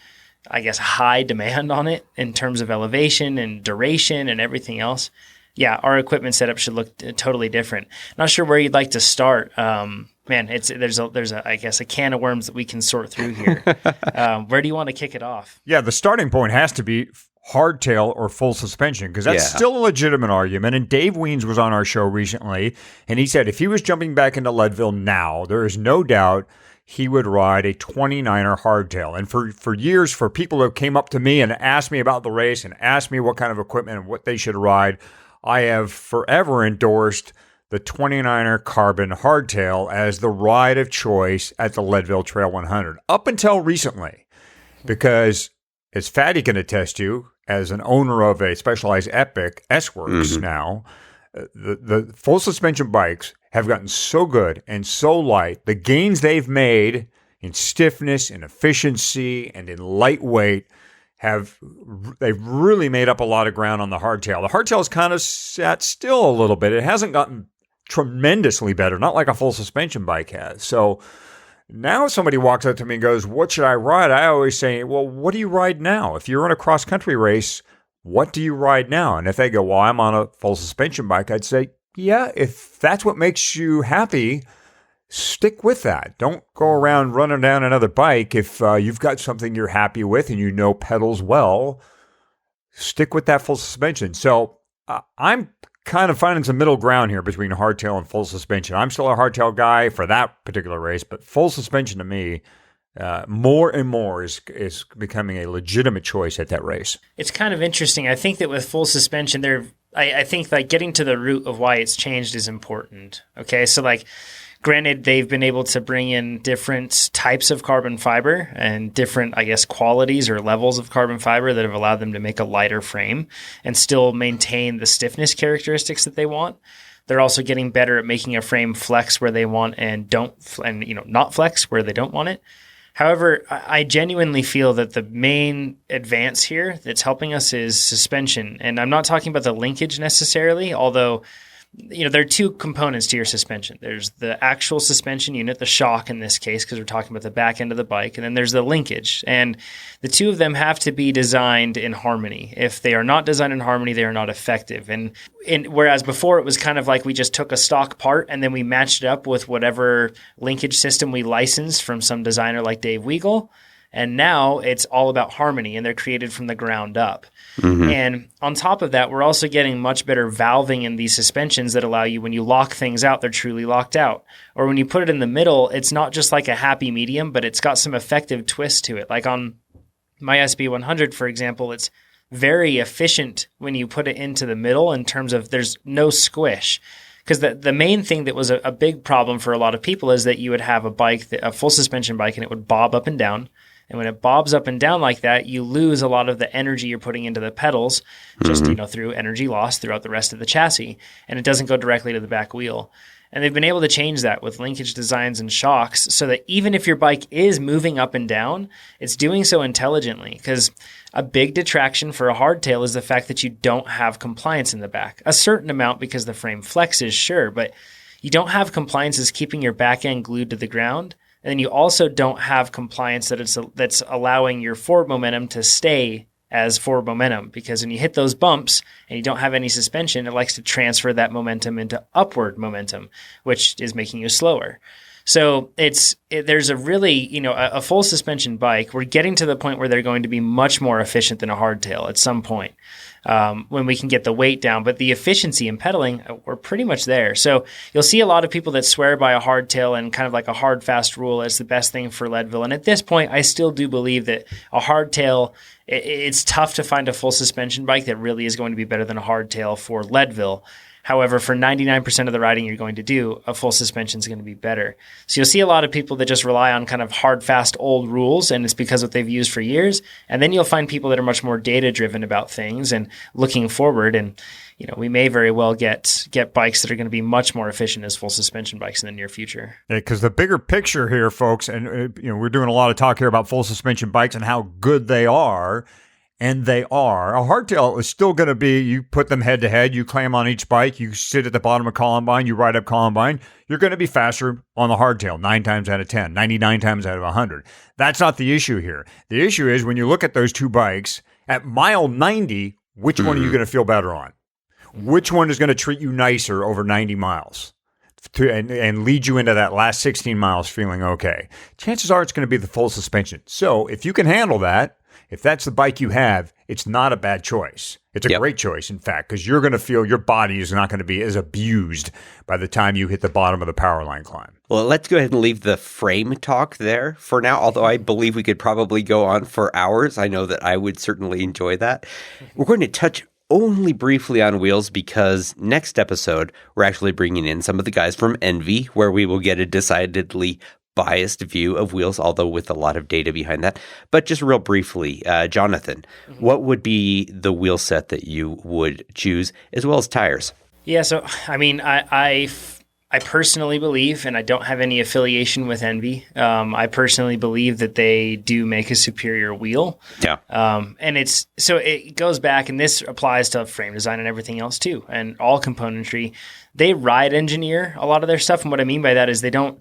I guess, high demand on it in terms of elevation and duration and everything else. Yeah, our equipment setup should look totally different. Not sure where you'd like to start. There's a can of worms that we can sort through here. Where do you want to kick it off? Yeah, the starting point has to be hardtail or full suspension, because that's still a legitimate argument. And Dave Weens was on our show recently, and he said if he was jumping back into Leadville now, there is no doubt he would ride a 29er hardtail. And for years, for people who came up to me and asked me about the race and asked me what kind of equipment and what they should ride, I have forever endorsed the 29er carbon hardtail as the ride of choice at the Leadville Trail 100, up until recently. Because, as Fatty can attest to, as an owner of a Specialized Epic S-Works now, the full suspension bikes have gotten so good and so light. The gains they've made in stiffness, in efficiency, and in lightweight they've really made up a lot of ground on the hardtail. The hardtail's kind of sat still a little bit. It hasn't gotten tremendously better, not like a full suspension bike has. So now if somebody walks up to me and goes, what should I ride? I always say, well, what do you ride now? If you're in a cross-country race, what do you ride now? And if they go, well, I'm on a full suspension bike, I'd say, yeah, if that's what makes you happy, stick with that. Don't go around running down another bike. If you've got something you're happy with and you know pedals well, stick with that full suspension. So I'm kind of finding some middle ground here between hardtail and full suspension. I'm still a hardtail guy for that particular race, but full suspension to me, more and more is becoming a legitimate choice at that race. It's kind of interesting. I think that with full suspension, I think like getting to the root of why it's changed is important. Okay, so like, granted, they've been able to bring in different types of carbon fiber and different, I guess, qualities or levels of carbon fiber that have allowed them to make a lighter frame and still maintain the stiffness characteristics that they want. They're also getting better at making a frame flex where they want and not flex where they don't want it. However, I genuinely feel that the main advance here that's helping us is suspension. And I'm not talking about the linkage necessarily, although there are two components to your suspension. There's the actual suspension unit, the shock in this case, because we're talking about the back end of the bike, and then there's the linkage. And the two of them have to be designed in harmony. If they are not designed in harmony, they are not effective. And whereas before it was kind of like we just took a stock part and then we matched it up with whatever linkage system we licensed from some designer like Dave Weigel. And now it's all about harmony, and they're created from the ground up. Mm-hmm. And on top of that, we're also getting much better valving in these suspensions that allow you, when you lock things out, they're truly locked out. Or when you put it in the middle, it's not just like a happy medium, but it's got some effective twist to it. Like on my SB100, for example, it's very efficient when you put it into the middle in terms of there's no squish. Because the main thing that was a big problem for a lot of people is that you would have a full suspension bike, and it would bob up and down. And when it bobs up and down like that, you lose a lot of the energy you're putting into the pedals, just through energy loss throughout the rest of the chassis, and it doesn't go directly to the back wheel. And they've been able to change that with linkage designs and shocks so that even if your bike is moving up and down, it's doing so intelligently. Because a big detraction for a hardtail is the fact that you don't have compliance in the back. A certain amount because the frame flexes, sure, but you don't have compliance is keeping your back end glued to the ground. And then you also don't have compliance that's allowing your forward momentum to stay as forward momentum, because when you hit those bumps and you don't have any suspension, it likes to transfer that momentum into upward momentum, which is making you slower. So there's a really, a full suspension bike. We're getting to the point where they're going to be much more efficient than a hardtail at some point. When we can get the weight down. But the efficiency in pedaling, we're pretty much there. So you'll see a lot of people that swear by a hardtail and kind of like a hard, fast rule as the best thing for Leadville. And at this point, I still do believe that a hardtail, it's tough to find a full suspension bike that really is going to be better than a hardtail for Leadville. However, for 99% of the riding you're going to do, a full suspension is going to be better. So you'll see a lot of people that just rely on kind of hard, fast, old rules, and it's because what they've used for years. And then you'll find people that are much more data-driven about things and looking forward. And we may very well get bikes that are going to be much more efficient as full suspension bikes in the near future. Yeah, because the bigger picture here, folks, and we're doing a lot of talk here about full suspension bikes and how good they are. And they are. A hardtail is still going to be, you put them head to head, you climb on each bike, you sit at the bottom of Columbine, you ride up Columbine, you're going to be faster on the hardtail 9 times out of 10, 99 times out of 100. That's not the issue here. The issue is when you look at those two bikes, at mile 90, which one are you going to feel better on? Which one is going to treat you nicer over 90 miles? And lead you into that last 16 miles feeling okay? Chances are it's going to be the full suspension. So if you can handle that, if that's the bike you have, it's not a bad choice. It's a great choice, in fact, because you're going to feel your body is not going to be as abused by the time you hit the bottom of the Powerline climb. Well, let's go ahead and leave the frame talk there for now, although I believe we could probably go on for hours. I know that I would certainly enjoy that. We're going to touch only briefly on wheels because next episode, we're actually bringing in some of the guys from Envy, where we will get a decidedly biased view of wheels, although with a lot of data behind that. But just real briefly, Jonathan, what would be the wheel set that you would choose, as well as tires? Yeah, so I mean, I I personally believe, and I don't have any affiliation with Envy, I personally believe that they do make a superior wheel. Yeah. And it goes back, and this applies to frame design and everything else too, and all componentry. They ride engineer a lot of their stuff. And what I mean by that is they do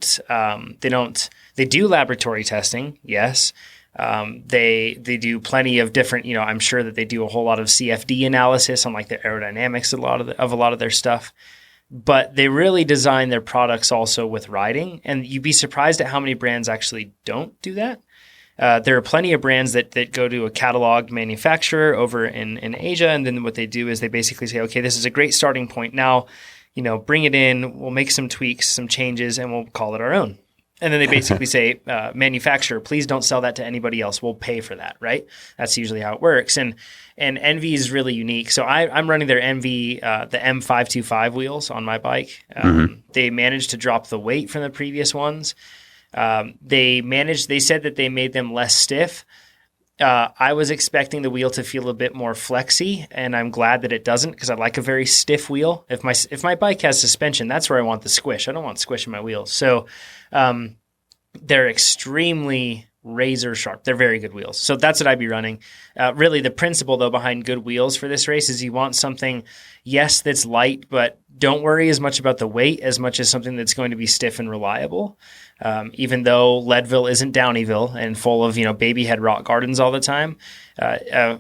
laboratory testing. Yes. They do plenty of different, I'm sure that they do a whole lot of CFD analysis on like the aerodynamics of a lot of their stuff. But they really design their products also with riding, and you'd be surprised at how many brands actually don't do that. There are plenty of brands that go to a catalog manufacturer over in Asia, and then what they do is they basically say, okay, this is a great starting point. Now, bring it in, we'll make some tweaks, some changes, and we'll call it our own. And then they basically say, manufacturer, please don't sell that to anybody else. We'll pay for that, right? That's usually how it works. And Envy is really unique. So I'm running their Envy, the M525 wheels on my bike. They managed to drop the weight from the previous ones. They said that they made them less stiff. I was expecting the wheel to feel a bit more flexy, and I'm glad that it doesn't, because I like a very stiff wheel. If my bike has suspension, that's where I want the squish. I don't want squish in my wheels. So they're extremely razor sharp. They're very good wheels. So that's what I'd be running. Really, the principle, though, behind good wheels for this race is you want something, yes, that's light, but don't worry as much about the weight as much as something that's going to be stiff and reliable. Even though Leadville isn't Downieville and full of, baby head rock gardens all the time, a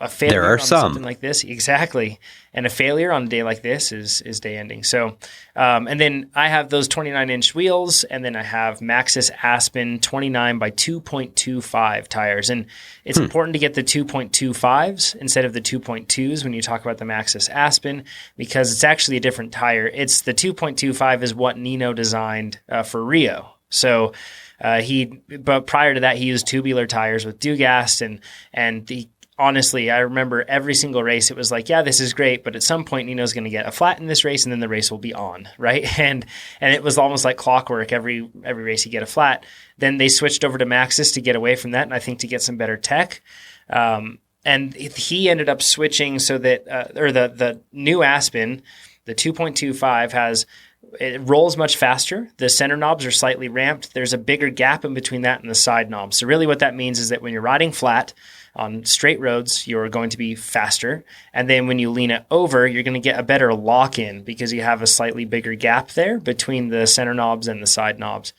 failure there are on something like this, exactly, and a failure on a day like this is day ending. So, and then I have those 29-inch wheels, and then I have Maxxis Aspen 29 by 2.25 tires, and it's important to get the 2.25s instead of the 2.2s when you talk about the Maxxis Aspen, because it's actually a different tire. It's the 2.25 is what Nino designed for Rio. So but prior to that, he used tubular tires with Dugast, and honestly, I remember every single race, it was like, yeah, this is great, but at some point Nino's going to get a flat in this race, and then the race will be on, right? And it was almost like clockwork. Every race you get a flat. Then they switched over to Maxxis to get away from that, and I think to get some better tech. And he ended up switching so that, the new Aspen, the 2.25 it rolls much faster. The center knobs are slightly ramped. There's a bigger gap in between that and the side knobs. So really what that means is that when you're riding flat on straight roads, you're going to be faster. And then when you lean it over, you're going to get a better lock-in because you have a slightly bigger gap there between the center knobs and the side knobs.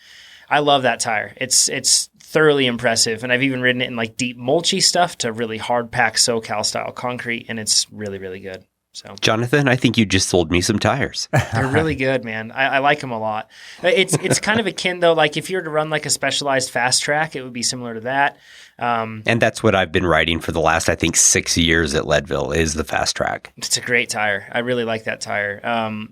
I love that tire. It's thoroughly impressive. And I've even ridden it in like deep mulchy stuff to really hard pack SoCal style concrete. And it's really, really good. So, Jonathan, I think you just sold me some tires. They're really good, man. I like them a lot. It's kind of akin, though, like if you were to run like a specialized fast track, it would be similar to that. And that's what I've been riding for the last, I think, 6 years at Leadville is the fast track. It's a great tire. I really like that tire.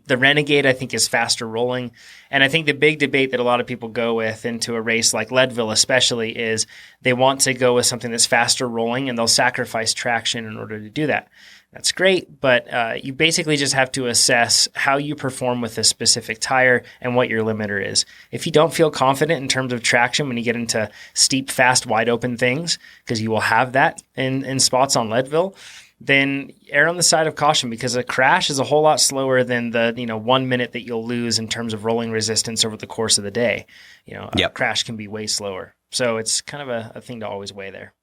The Renegade, I think, is faster rolling. And I think the big debate that a lot of people go with into a race like Leadville especially is they want to go with something that's faster rolling, and they'll sacrifice traction in order to do that. That's great, but you basically just have to assess how you perform with a specific tire and what your limiter is. If you don't feel confident in terms of traction when you get into steep, fast, wide open things, because you will have that in spots on Leadville, then err on the side of caution, because a crash is a whole lot slower than the 1 minute that you'll lose in terms of rolling resistance over the course of the day. A crash can be way slower. So it's kind of a thing to always weigh there.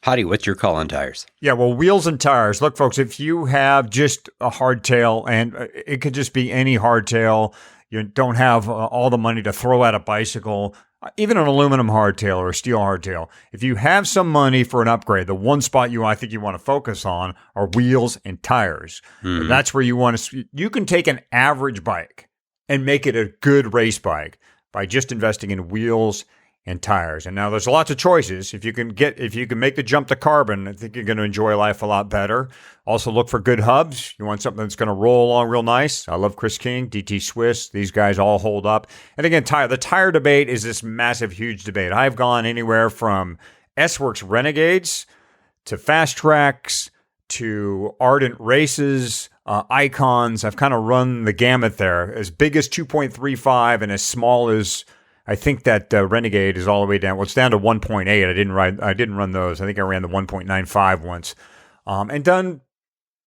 Hottie, what's your call on tires? Yeah, well, wheels and tires. Look, folks, if you have just a hardtail, and it could just be any hardtail, you don't have all the money to throw at a bicycle, even an aluminum hardtail or a steel hardtail. If you have some money for an upgrade, the one spot I think you want to focus on are wheels and tires. Mm-hmm. That's where you want to. You can take an average bike and make it a good race bike by just investing in wheels and tires. And now there's lots of choices. If you can make the jump to carbon, I think you're going to enjoy life a lot better. Also look for good hubs. You want something that's going to roll along real nice. I love Chris King, DT Swiss. These guys all hold up. And again, the tire debate is this massive, huge debate. I've gone anywhere from S-Works Renegades to Fast Tracks to Ardent Races, Icons. I've kind of run the gamut there. As big as 2.35 and as small as, I think that Renegade is all the way down. Well, it's down to 1.8. I didn't run those. I think I ran the 1.95 once, and done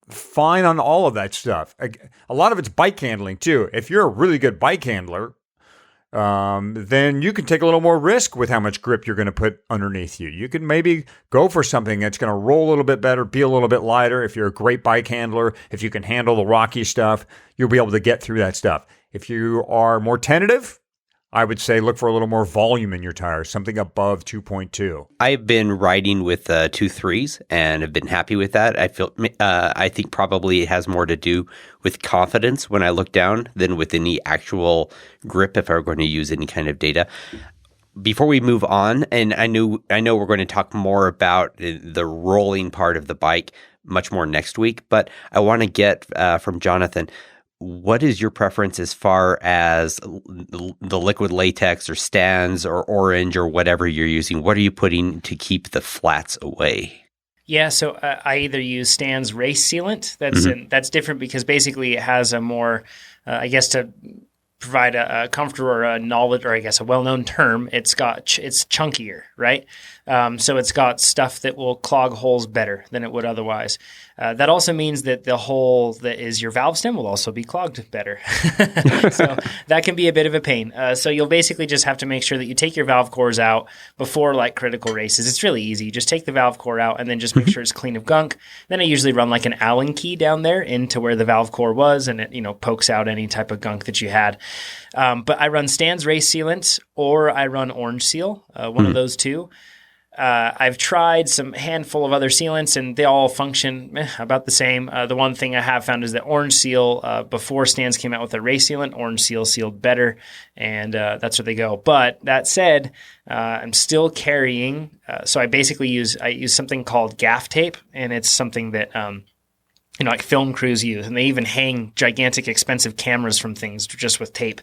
fine on all of that stuff. A lot of it's bike handling too. If you're a really good bike handler, then you can take a little more risk with how much grip you're going to put underneath you. You can maybe go for something that's going to roll a little bit better, be a little bit lighter. If you're a great bike handler, if you can handle the rocky stuff, you'll be able to get through that stuff. If you are more tentative, I would say look for a little more volume in your tires, something above 2.2. I've been riding with 2.3s and have been happy with that. I think probably it has more to do with confidence when I look down than with any actual grip if I were going to use any kind of data. Before we move on, and I know we're going to talk more about the rolling part of the bike much more next week, but I want to get from Jonathan, what is your preference as far as the liquid latex or stands or orange or whatever you're using? What are you putting to keep the flats away? Yeah, so I either use Stan's race sealant. That's different because basically it has a more, to provide a comfort or a knowledge, or I guess a well-known term, it's chunkier, right? So it's got stuff that will clog holes better than it would otherwise. That also means that the hole that is your valve stem will also be clogged better. So that can be a bit of a pain. So you'll basically just have to make sure that you take your valve cores out before like critical races. It's really easy. You just take the valve core out and then just make sure it's clean of gunk. Then I usually run like an Allen key down there into where the valve core was, and it pokes out any type of gunk that you had. But I run Stan's race sealant or I run Orange Seal, one of those two. I've tried some handful of other sealants, and they all function about the same. The one thing I have found is that Orange Seal, before Stan's came out with a race sealant, Orange Seal sealed better, and that's where they go. But that said, I'm still carrying. So I basically use something called gaff tape, and it's something that like film crews use, and they even hang gigantic, expensive cameras from things just with tape.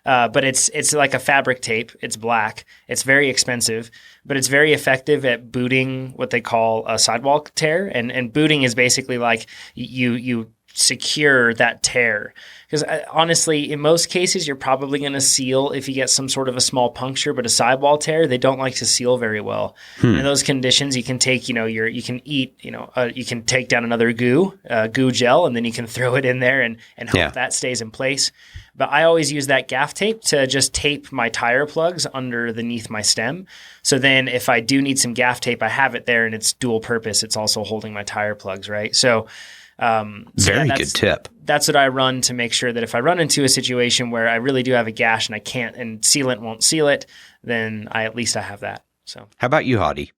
But it's like a fabric tape. It's black. It's very expensive, but it's very effective at booting what they call a sidewall tear. And booting is basically like you secure that tear. Because honestly, in most cases, you're probably going to seal if you get some sort of a small puncture, but a sidewall tear, they don't like to seal very well. In those conditions, you can take, you can take down another goo gel, and then you can throw it in there and hope that stays in place. But I always use that gaff tape to just tape my tire plugs underneath my stem. So then if I do need some gaff tape, I have it there, and it's dual purpose. It's also holding my tire plugs, right? So very good tip. That's what I run to make sure that if I run into a situation where I really do have a gash and I can't, and sealant won't seal it, then at least I have that. So how about you, Hottie?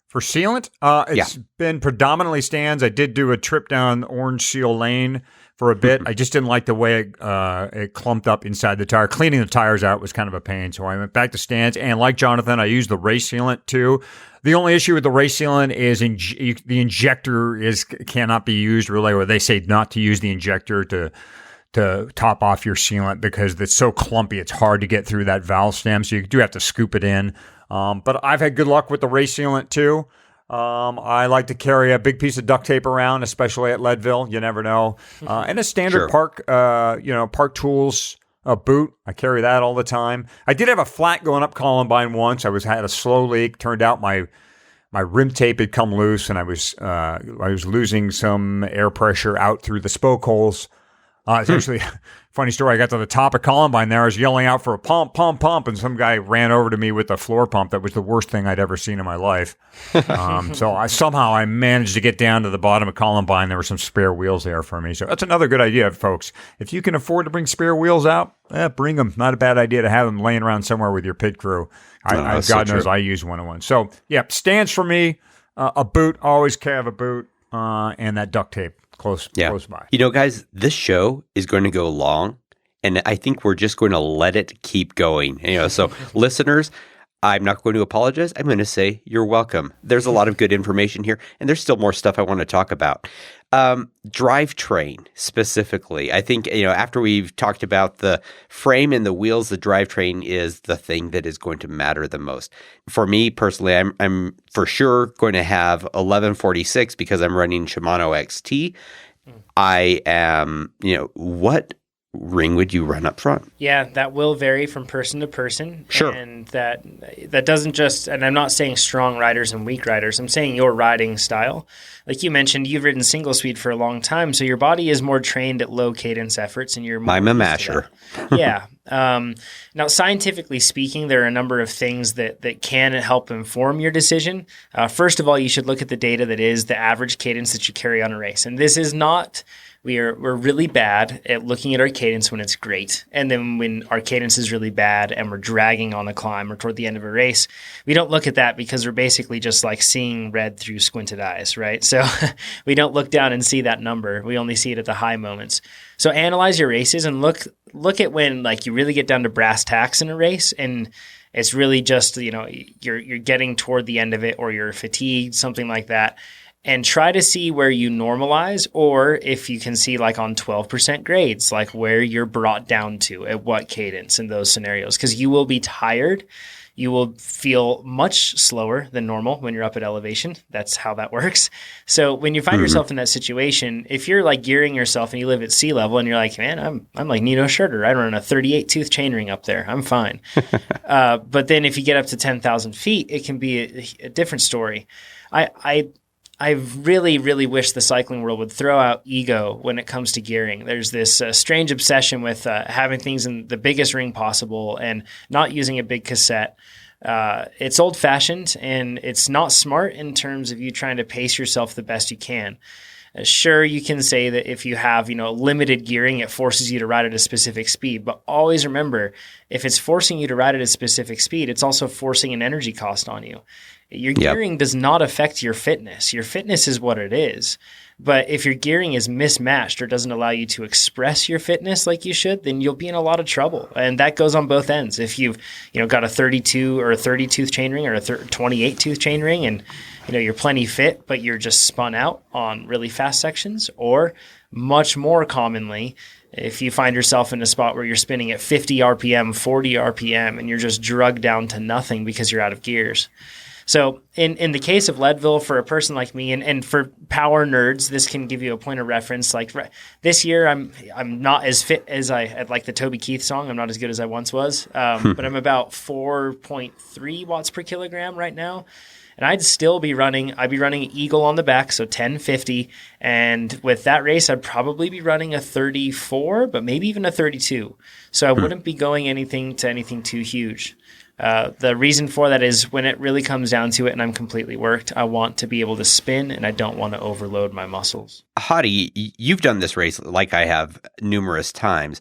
For sealant, it's been predominantly Stan's. I did do a trip down Orange Seal Lane for a bit. I just didn't like the way it clumped up inside the tire. Cleaning the tires out was kind of a pain, so I went back to Stan's. And like Jonathan, I used the race sealant too. The only issue with the race sealant is the injector cannot be used really, or they say not to use the injector to top off your sealant because it's so clumpy. It's hard to get through that valve stem, so you do have to scoop it in. But I've had good luck with the race sealant too. I like to carry a big piece of duct tape around, especially at Leadville. You never know. And a standard park tools boot. I carry that all the time. I did have a flat going up Columbine once. I had a slow leak. Turned out my rim tape had come loose, and I was losing some air pressure out through the spoke holes. It's actually a funny story. I got to the top of Columbine there. I was yelling out for a pump, pump, pump, and some guy ran over to me with a floor pump. That was the worst thing I'd ever seen in my life. So I managed to get down to the bottom of Columbine. There were some spare wheels there for me. So that's another good idea, folks. If you can afford to bring spare wheels out, bring them. Not a bad idea to have them laying around somewhere with your pit crew. God knows I use one-on-one. So, Stands for me, a boot. Always have a boot, and that duct tape. Close by. Guys, this show is going to go long, and I think we're just going to let it keep going. So listeners, I'm not going to apologize. I'm going to say you're welcome. There's a lot of good information here, and there's still more stuff I want to talk about. Drivetrain specifically. I think, after we've talked about the frame and the wheels, the drivetrain is the thing that is going to matter the most. For me personally, I'm for sure going to have 1146 because I'm running Shimano XT. I am, what ring would you run up front? Yeah, that will vary from person to person. Sure. And that doesn't just, and I'm not saying strong riders and weak riders, I'm saying your riding style. Like you mentioned, you've ridden single speed for a long time, so your body is more trained at low cadence efforts, and you're more I'm a used to masher. that. Yeah. Now, scientifically speaking, there are a number of things that can help inform your decision. First of all, you should look at the data that is the average cadence that you carry on a race. And this is not, we're really bad at looking at our cadence when it's great. And then when our cadence is really bad and we're dragging on a climb or toward the end of a race, we don't look at that because we're basically just like seeing red through squinted eyes, right? So we don't look down and see that number. We only see it at the high moments. So analyze your races and look at when like you really get down to brass tacks in a race and it's really just, you're getting toward the end of it or you're fatigued, something like that. And try to see where you normalize, or if you can see like on 12% grades, like where you're brought down to at what cadence in those scenarios. Because you will be tired. You will feel much slower than normal when you're up at elevation. That's how that works. So when you find yourself in that situation, if you're like gearing yourself and you live at sea level and you're like, man, I'm like Nino Schurter. I run a 38 tooth chainring up there. I'm fine. But then if you get up to 10,000 feet, it can be a different story. I really, really wish the cycling world would throw out ego when it comes to gearing. There's this strange obsession with having things in the biggest ring possible and not using a big cassette. It's old-fashioned, and it's not smart in terms of you trying to pace yourself the best you can. Sure, you can say that if you have, limited gearing, it forces you to ride at a specific speed. But always remember, if it's forcing you to ride at a specific speed, it's also forcing an energy cost on you. Your gearing does not affect your fitness. Your fitness is what it is. But if your gearing is mismatched or doesn't allow you to express your fitness like you should, then you'll be in a lot of trouble. And that goes on both ends. If you've got a 32 or a 30 tooth chainring or a 28 tooth chainring and you're plenty fit, but you're just spun out on really fast sections, or much more commonly, if you find yourself in a spot where you're spinning at 50 RPM, 40 RPM, and you're just drugged down to nothing because you're out of gears. So in the case of Leadville, for a person like me, and for power nerds, this can give you a point of reference. Like this year, I'm not as fit as I'd like the Toby Keith song. I'm not as good as I once was, but I'm about 4.3 watts per kilogram right now. And I'd be running Eagle on the back, so 1050. And with that race, I'd probably be running a 34, but maybe even a 32. So I wouldn't be going anything too huge. The reason for that is when it really comes down to it and I'm completely worked, I want to be able to spin and I don't want to overload my muscles. Hottie, you've done this race like I have numerous times.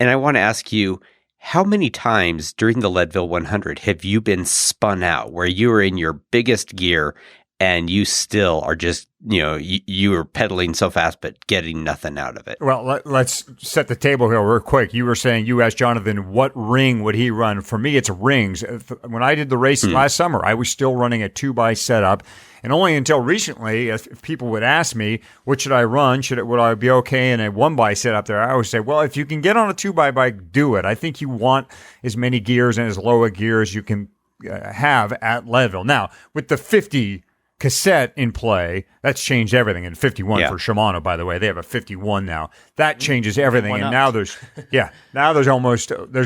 And I want to ask you, how many times during the Leadville 100 have you been spun out where you were in your biggest gear and you still are just, you are pedaling so fast but getting nothing out of it? Well, let's set the table here real quick. You were saying you asked Jonathan what ring would he run. For me, it's rings. When I did the race last summer, I was still running a 2x setup. And only until recently, if people would ask me, what should I run? Would I be okay in a 1x setup there? I always say, well, if you can get on a 2x bike, do it. I think you want as many gears and as low a gear as you can have at Leadville. Now, with the 50 cassette in play, that's changed everything. And 51 for Shimano, by the way, they have a 51 now. That changes everything. And now there's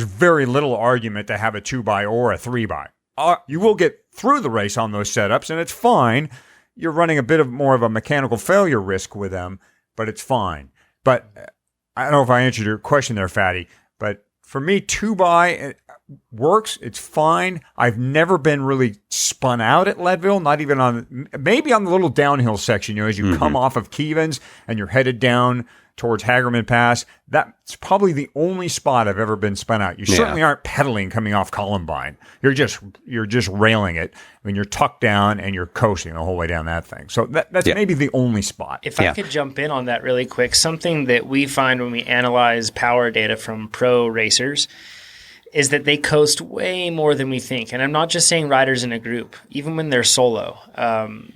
very little argument to have a 2x or a 3x. You will get through the race on those setups, and it's fine. You're running a bit more of a mechanical failure risk with them, but it's fine. But I don't know if I answered your question there, Fatty, but for me, 2x works. It's fine. I've never been really spun out at Leadville, not even maybe on the little downhill section, as you come off of Keevens and you're headed down towards Hagerman Pass. That's probably the only spot I've ever been spun out. You certainly aren't pedaling coming off Columbine. You're just railing it when you're tucked down and you're coasting the whole way down that thing. So that's maybe the only spot. If I could jump in on that really quick, something that we find when we analyze power data from pro racers is that they coast way more than we think. And I'm not just saying riders in a group, even when they're solo.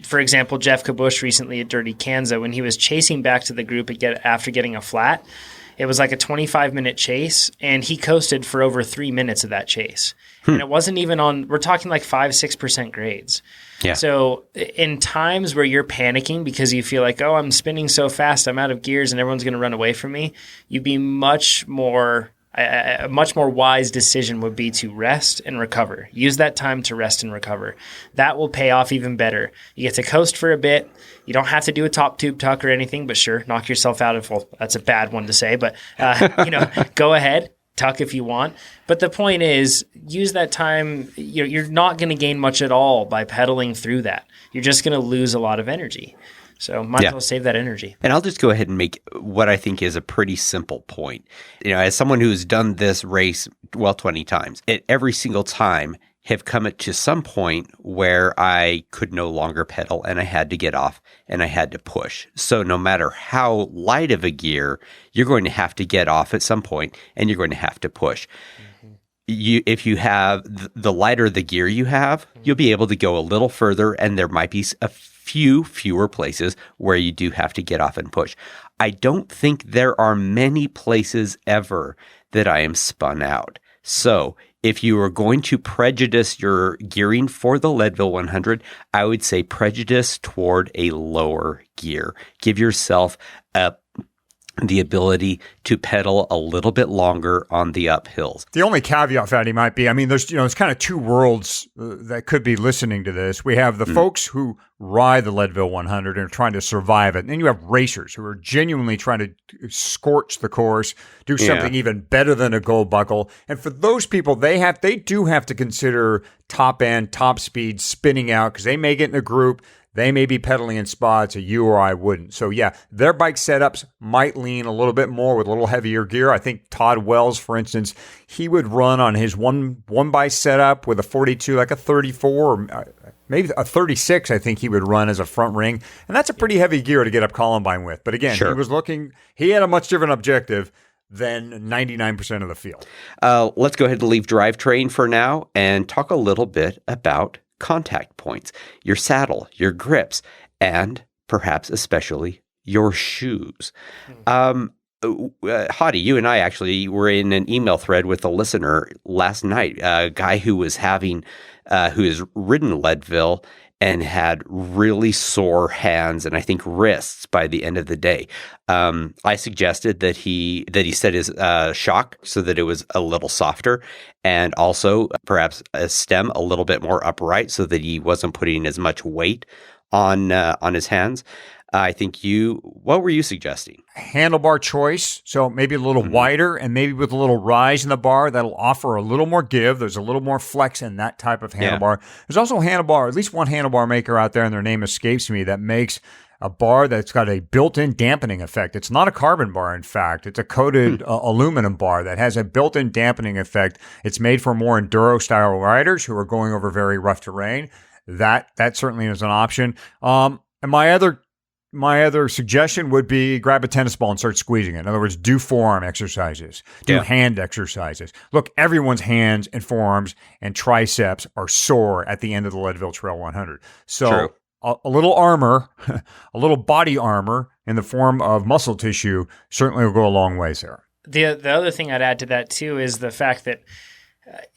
For example, Jeff Kabush recently at Dirty Kansas, when he was chasing back to the group after getting a flat, It was like a 25-minute chase, and he coasted for over 3 minutes of that chase. And it wasn't even on, we're talking like 5-6% grades. Yeah. So in times where you're panicking because you feel like, oh, I'm spinning so fast, I'm out of gears and everyone's going to run away from me, you'd be much more, a much more wise decision would be to rest and recover. Use that time to rest and recover. That will pay off even better. You get to coast for a bit. You don't have to do a top tube tuck or anything, but sure, knock yourself out if, well, that's a bad one to say, but go ahead. Tuck if you want. But the point is, use that time. You're not going to gain much at all by pedaling through that. You're just going to lose a lot of energy. So might as well save that energy. And I'll just go ahead and make what I think is a pretty simple point. As someone who's done this race, 20 times, every single time have come to some point where I could no longer pedal and I had to get off and I had to push. So no matter how light of a gear, you're going to have to get off at some point and you're going to have to push. If you have the lighter the gear you have, you'll be able to go a little further, and there might be a fewer places where you do have to get off and push. I don't think there are many places ever that I am spun out. So if you are going to prejudice your gearing for the Leadville 100, I would say prejudice toward a lower gear. Give yourself the ability to pedal a little bit longer on the uphills. The only caveat, Fatty, might be, there's kind of two worlds that could be listening to this. We have the folks who ride the Leadville 100 and are trying to survive it. And then you have racers who are genuinely trying to scorch the course, do something even better than a gold buckle. And for those people, they do have to consider top end, top speed, spinning out, because they may get in a group. They may be pedaling in spots that you or I wouldn't. So yeah, their bike setups might lean a little bit more with a little heavier gear. I think Todd Wells, for instance, he would run on his one bike setup with a 42, like a 34, or maybe a 36, I think he would run as a front ring. And that's a pretty heavy gear to get up Columbine with. But again, he had a much different objective than 99% of the field. Let's go ahead and leave drivetrain for now and talk a little bit about contact points, your saddle, your grips, and perhaps especially your shoes. Hottie, you and I actually were in an email thread with a listener last night, a guy who was who has ridden Leadville and had really sore hands and I think wrists by the end of the day. I suggested that he set his shock so that it was a little softer, and also perhaps a stem a little bit more upright so that he wasn't putting as much weight on his hands. I think what were you suggesting? Handlebar choice. So maybe a little wider and maybe with a little rise in the bar that'll offer a little more give. There's a little more flex in that type of handlebar. Yeah. There's also at least one handlebar maker out there, and their name escapes me, that makes a bar that's got a built-in dampening effect. It's not a carbon bar, in fact. It's a coated aluminum bar that has a built-in dampening effect. It's made for more enduro-style riders who are going over very rough terrain. That certainly is an option. And my other suggestion would be grab a tennis ball and start squeezing it. In other words, do forearm exercises, do hand exercises. Look, everyone's hands and forearms and triceps are sore at the end of the Leadville Trail 100. So a little armor, a little body armor in the form of muscle tissue certainly will go a long ways there. The other thing I'd add to that too is the fact that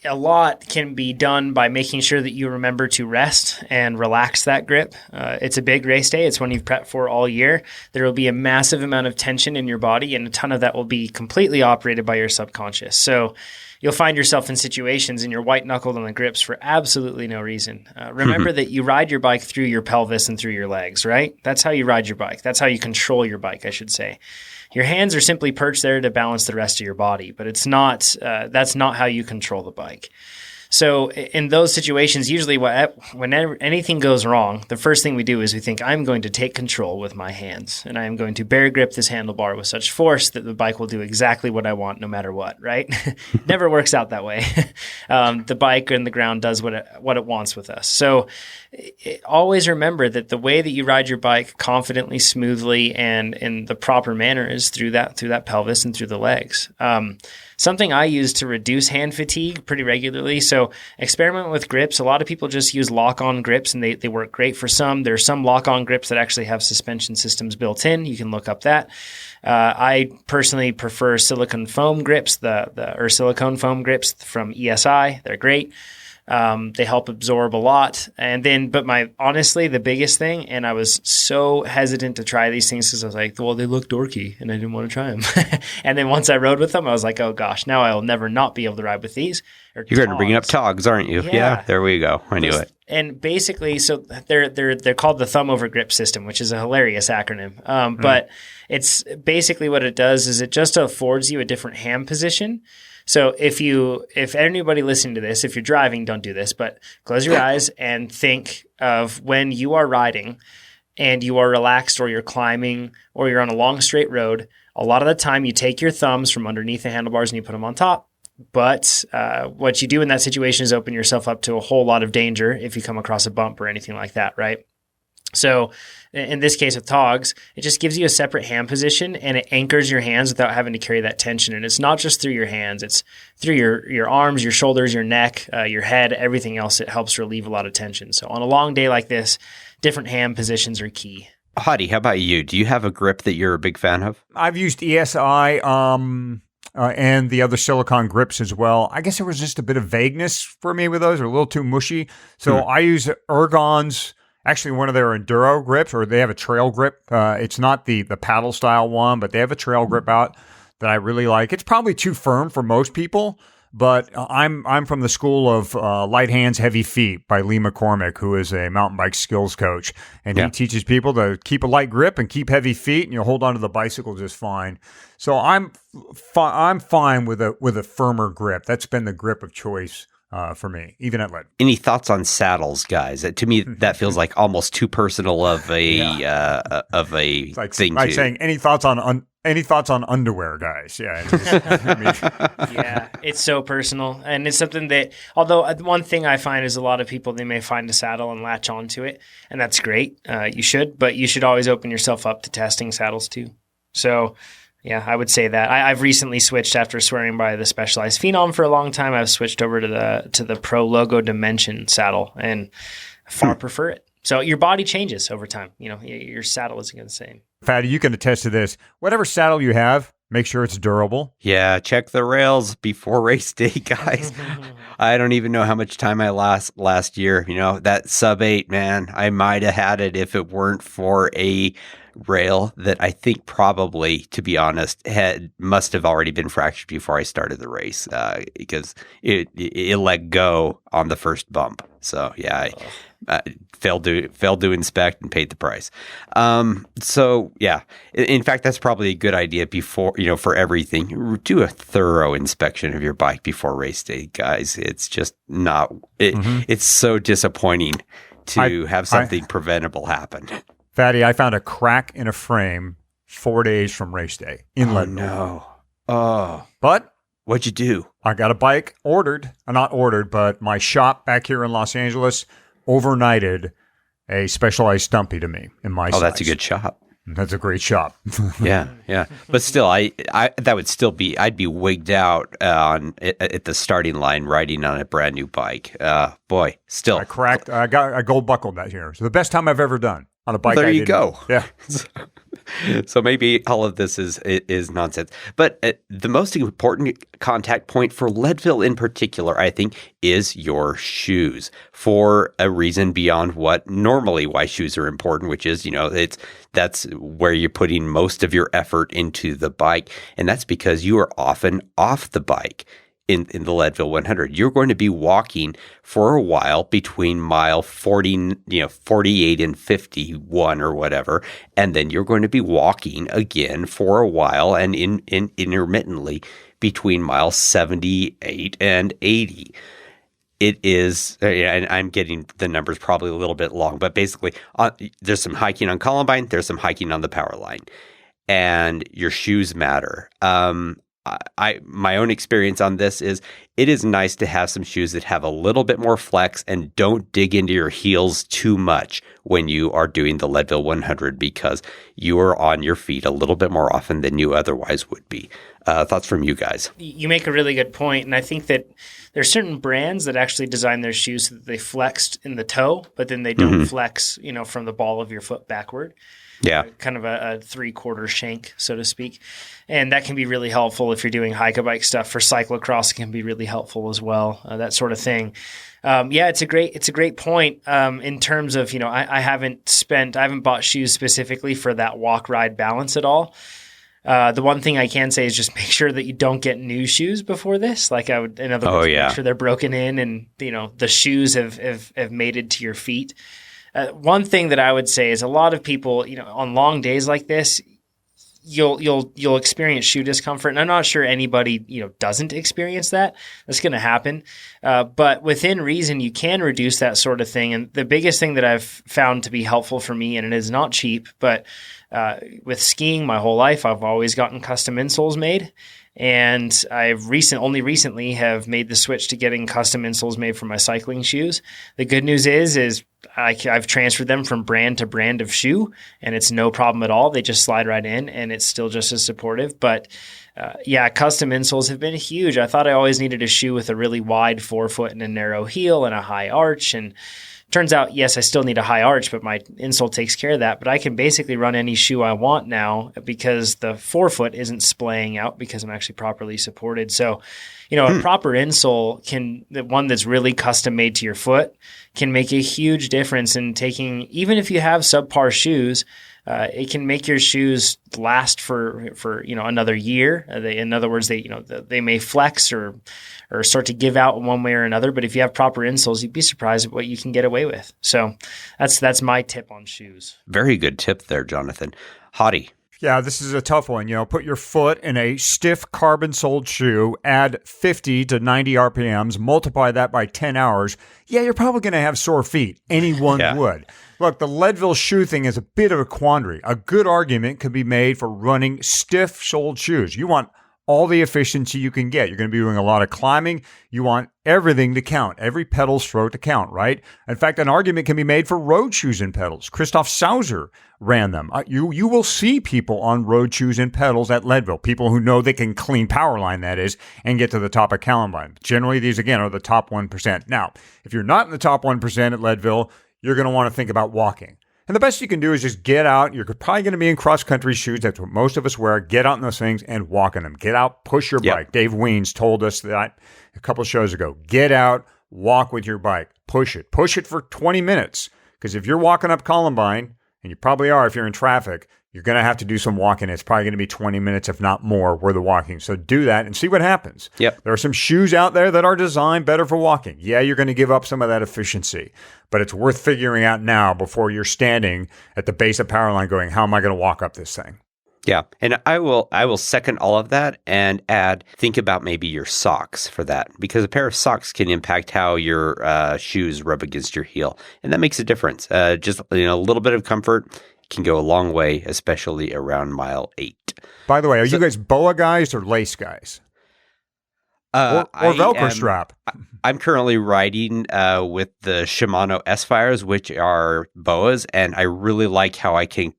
a lot can be done by making sure that you remember to rest and relax that grip. It's a big race day. It's one you've prepped for all year. There will be a massive amount of tension in your body, and a ton of that will be completely operated by your subconscious. So you'll find yourself in situations and you're white-knuckled on the grips for absolutely no reason. Remember that you ride your bike through your pelvis and through your legs, right? That's how you ride your bike. That's how you control your bike, I should say. Your hands are simply perched there to balance the rest of your body, but it's not. That's not how you control the bike. So in those situations, usually whenever anything goes wrong, the first thing we do is we think, I'm going to take control with my hands, and I am going to bear grip this handlebar with such force that the bike will do exactly what I want no matter what, right? Never works out that way. The bike and the ground does what it wants with us. So always remember that the way that you ride your bike confidently, smoothly, and in the proper manner is through that pelvis and through the legs. something I use to reduce hand fatigue pretty regularly. So experiment with grips. A lot of people just use lock-on grips, and they work great for some. There are some lock-on grips that actually have suspension systems built in. You can look up that. I personally prefer silicone foam grips, or silicone foam grips from ESI. They're great. They help absorb a lot. But honestly, the biggest thing, and I was so hesitant to try these things because I was like, well, they look dorky and I didn't want to try them. And then once I rode with them, I was like, oh gosh, now I'll never not be able to ride with these. You're going to bring up togs, aren't you? Yeah, there we go. I knew it. And basically, so they're called the thumb over grip system, which is a hilarious acronym. But it's basically what it does is it just affords you a different hand position. So if anybody listening to this, if you're driving, don't do this, but close your eyes and think of when you are riding and you are relaxed, or you're climbing, or you're on a long straight road. A lot of the time you take your thumbs from underneath the handlebars and you put them on top. But what you do in that situation is open yourself up to a whole lot of danger if you come across a bump or anything like that, right? So in this case with togs, it just gives you a separate hand position, and it anchors your hands without having to carry that tension. And it's not just through your hands, it's through your arms, your shoulders, your neck, your head, everything else. It helps relieve a lot of tension. So on a long day like this, different hand positions are key. Hottie, how about you? Do you have a grip that you're a big fan of? I've used ESI and the other silicone grips as well. I guess there was just a bit of vagueness for me with those. They're a little too mushy. So I use Ergon's, actually one of their enduro grips, or they have a trail grip. It's not the paddle style one, but they have a trail grip out that I really like. It's probably too firm for most people, but I'm from the school of Light Hands, Heavy Feet by Lee McCormick, who is a mountain bike skills coach. And he teaches people to keep a light grip and keep heavy feet, and you'll hold onto the bicycle just fine. So I'm fine with a firmer grip. That's been the grip of choice for me, even at Leadville. Any thoughts on saddles, guys? To me, that feels like almost too personal of a thing. Like saying any thoughts on underwear, guys? Yeah, yeah, it's so personal, and it's something that. Although one thing I find is a lot of people, they may find a saddle and latch onto it, and that's great. You should, but you should always open yourself up to testing saddles too. So. Yeah, I would say that. I've recently switched after swearing by the Specialized Phenom for a long time. I've switched over to the Pro Logo Dimension saddle, and far prefer it. So your body changes over time. You know, your saddle isn't the same. Fatty, you can attest to this. Whatever saddle you have, make sure it's durable. Yeah, check the rails before race day, guys. I don't even know how much time I lost last year. You know, that sub 8, man, I might have had it if it weren't for a rail that I think probably, to be honest, must have already been fractured before I started the race because it let go on the first bump. So yeah, I failed to inspect and paid the price. So yeah, in fact, that's probably a good idea before, for everything. Do a thorough inspection of your bike before race day, guys. It's just not. It's so disappointing to have something preventable happen. Fatty, I found a crack in a frame 4 days from race day in Leadville. No. Oh. But what'd you do? I got a bike not ordered, but my shop back here in Los Angeles overnighted a Specialized Stumpy to me in my size. Oh, that's a good shop. That's a great shop. Yeah. But still, that would still be, I'd be wigged out at the starting line riding on a brand new bike. Boy, still. I gold buckled that year. So the best time I've ever done on a bike. Well, there you go. Yeah. So maybe all of this is nonsense. But the most important contact point for Leadville in particular, I think, is your shoes, for a reason beyond what normally why shoes are important, which is, that's where you're putting most of your effort into the bike. And that's because you are often off the bike. In the Leadville 100, you're going to be walking for a while between mile 48 and 51 or whatever, and then you're going to be walking again for a while and intermittently between mile 78 and 80. It is, and I'm getting the numbers probably a little bit long, but basically, there's some hiking on Columbine, there's some hiking on the Powerline, and your shoes matter. My own experience on this is it is nice to have some shoes that have a little bit more flex and don't dig into your heels too much when you are doing the Leadville 100 because you are on your feet a little bit more often than you otherwise would be. Thoughts from you guys? You make a really good point, and I think that there's certain brands that actually design their shoes so that they flexed in the toe, but then they don't flex, from the ball of your foot backward. Yeah. Kind of a 3/4 shank, so to speak. And that can be really helpful if you're doing hike-a-bike stuff. For cyclocross, it can be really helpful as well, that sort of thing. It's a great point in terms of, I haven't bought shoes specifically for that walk-ride balance at all. The one thing I can say is just make sure that you don't get new shoes before this. Like I would, in other words, make sure they're broken in and, the shoes have mated to your feet. One thing that I would say is a lot of people, on long days like this, you'll experience shoe discomfort, and I'm not sure anybody doesn't experience that. That's going to happen, but within reason, you can reduce that sort of thing. And the biggest thing that I've found to be helpful for me, and it is not cheap, but with skiing my whole life, I've always gotten custom insoles made. And I've only recently have made the switch to getting custom insoles made for my cycling shoes. The good news is I've transferred them from brand to brand of shoe, and it's no problem at all. They just slide right in, and it's still just as supportive. But custom insoles have been huge. I thought I always needed a shoe with a really wide forefoot and a narrow heel and a high arch, and turns out, yes, I still need a high arch, but my insole takes care of that. But I can basically run any shoe I want now because the forefoot isn't splaying out because I'm actually properly supported. So, a proper insole the one that's really custom made to your foot can make a huge difference in taking, even if you have subpar shoes, it can make your shoes last for another year. In other words, they may flex or start to give out one way or another. But if you have proper insoles, you'd be surprised at what you can get away with. So that's my tip on shoes. Very good tip there, Jonathan. Hottie. Yeah, this is a tough one. Put your foot in a stiff carbon-soled shoe, add 50 to 90 RPMs, multiply that by 10 hours. Yeah, you're probably going to have sore feet. Anyone would. Look, the Leadville shoe thing is a bit of a quandary. A good argument could be made for running stiff-soled shoes. You want all the efficiency you can get. You're going to be doing a lot of climbing. You want everything to count, every pedal stroke to count, right? In fact, an argument can be made for road shoes and pedals. Christoph Sauser ran them. You will see people on road shoes and pedals at Leadville, people who know they can clean Powerline, that is, and get to the top of Columbine. Generally, these, again, are the top 1%. Now, if you're not in the top 1% at Leadville, you're going to want to think about walking. And the best you can do is just get out. You're probably going to be in cross-country shoes. That's what most of us wear. Get out in those things and walk in them. Get out, push your bike. Dave Weens told us that a couple shows ago. Get out, walk with your bike. Push it. Push it for 20 minutes. Because if you're walking up Columbine, and you probably are if you're in traffic, you're going to have to do some walking. It's probably going to be 20 minutes, if not more, worth of walking. So do that and see what happens. Yep. There are some shoes out there that are designed better for walking. Yeah, you're going to give up some of that efficiency, but it's worth figuring out now before you're standing at the base of Powerline going, how am I going to walk up this thing? Yeah, and I will second all of that and add, think about maybe your socks for that, because a pair of socks can impact how your shoes rub against your heel, and that makes a difference. Just a little bit of comfort can go a long way, especially around mile 8. By the way, are you guys BOA guys or lace guys? Or Velcro strap? I'm currently riding with the Shimano S-Fires, which are BOAs, and I really like how I can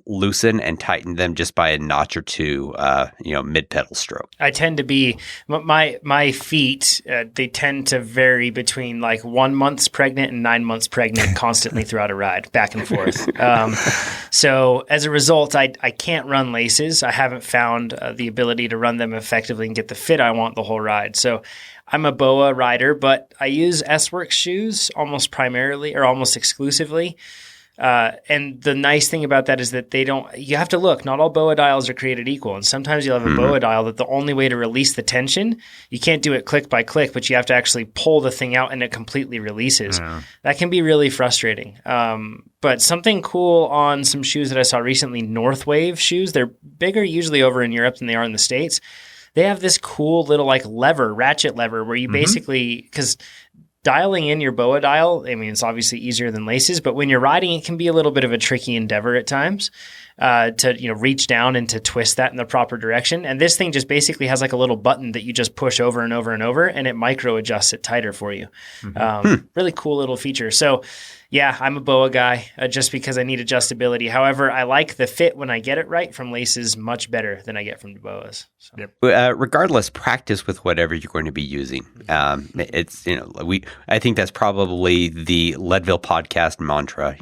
loosen and tighten them just by a notch or two, mid-pedal stroke. I tend to be, my feet, they tend to vary between like 1 month's pregnant and 9 months pregnant constantly throughout a ride, back and forth. So as a result, I can't run laces. I haven't found the ability to run them effectively and get the fit I want the whole ride. So I'm a BOA rider, but I use S-Works shoes almost primarily or almost exclusively. And the nice thing about that is that you have to look, not all BOA dials are created equal. And sometimes you'll have a BOA dial that the only way to release the tension, you can't do it click by click, but you have to actually pull the thing out and it completely releases. That can be really frustrating. But something cool on some shoes that I saw recently, Northwave shoes, they're bigger usually over in Europe than they are in the States. They have this cool little like ratchet lever where you basically, because dialing in your BOA dial, I mean, it's obviously easier than laces, but when you're riding, it can be a little bit of a tricky endeavor at times. to reach down and to twist that in the proper direction. And this thing just basically has like a little button that you just push over and over and over, and it micro adjusts it tighter for you. Really cool little feature. So yeah, I'm a BOA guy just because I need adjustability. However, I like the fit when I get it right from laces much better than I get from the BOAs. So. Yep. Regardless, practice with whatever you're going to be using. It's I think that's probably the Leadville podcast mantra.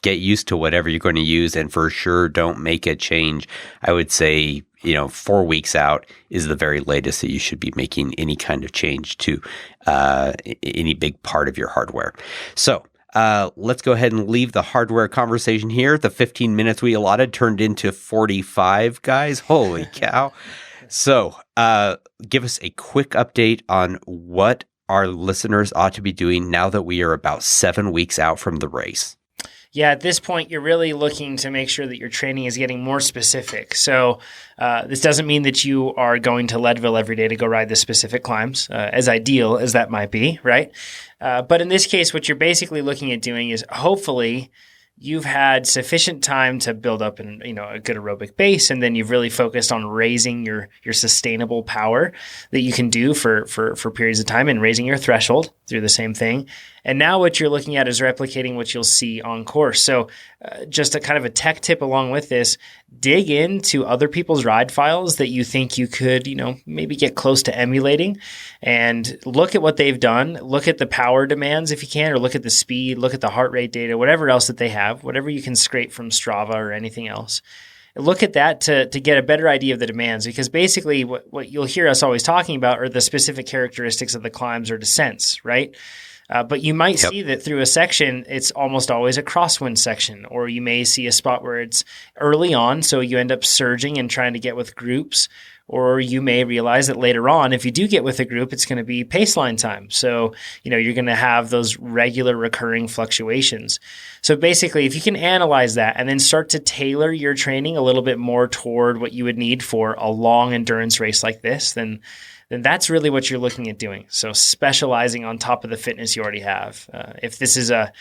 Get used to whatever you're going to use, and for sure, don't make a change. I would say 4 weeks out is the very latest that you should be making any kind of change to any big part of your hardware. So. Let's go ahead and leave the hardware conversation here. The 15 minutes we allotted turned into 45, guys. Holy cow. So give us a quick update on what our listeners ought to be doing now that we are about 7 weeks out from the race. Yeah, at this point, you're really looking to make sure that your training is getting more specific. So this doesn't mean that you are going to Leadville every day to go ride the specific climbs, as ideal as that might be, right? But in this case, what you're basically looking at doing is hopefully you've had sufficient time to build up a good aerobic base, and then you've really focused on raising your sustainable power that you can do for periods of time, and raising your threshold through the same thing. And now what you're looking at is replicating what you'll see on course. So just a kind of a tech tip along with this, dig into other people's ride files that you think you could, maybe get close to emulating, and look at what they've done. Look at the power demands if you can, or look at the speed, look at the heart rate data, whatever else that they have, whatever you can scrape from Strava or anything else. Look at that to get a better idea of the demands, because basically what you'll hear us always talking about are the specific characteristics of the climbs or descents, right? But you might see that through a section, it's almost always a crosswind section, or you may see a spot where it's early on, so you end up surging and trying to get with groups, or you may realize that later on, if you do get with a group, it's going to be paceline time. So, you're going to have those regular recurring fluctuations. So basically, if you can analyze that and then start to tailor your training a little bit more toward what you would need for a long endurance race like this, then that's really what you're looking at doing. So specializing on top of the fitness you already have. If this is a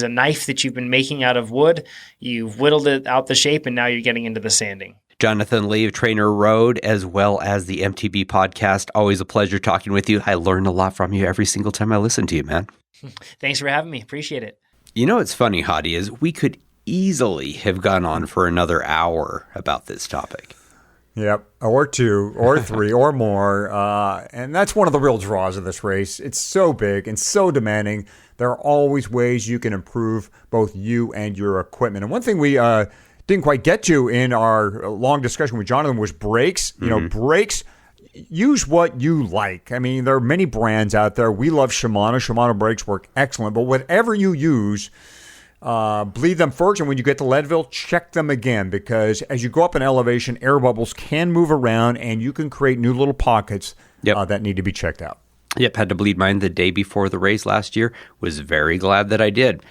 knife that you've been making out of wood, you've whittled it out the shape, and now you're getting into the sanding. Jonathan Lee of Trainer Road, as well as the MTB podcast. Always a pleasure talking with you. I learn a lot from you every single time I listen to you, man. Thanks for having me. Appreciate it. It's funny, Hottie, is we could easily have gone on for another hour about this topic. Yep, or 2, or 3, or more. And that's one of the real draws of this race. It's so big and so demanding. There are always ways you can improve both you and your equipment. And one thing we didn't quite get to in our long discussion with Jonathan was brakes. Brakes, use what you like. I mean, there are many brands out there. We love Shimano. Shimano brakes work excellent. But whatever you use, bleed them first, and when you get to Leadville, check them again, because as you go up in elevation, air bubbles can move around, and you can create new little pockets that need to be checked out. Yep, had to bleed mine the day before the race last year. Was very glad that I did.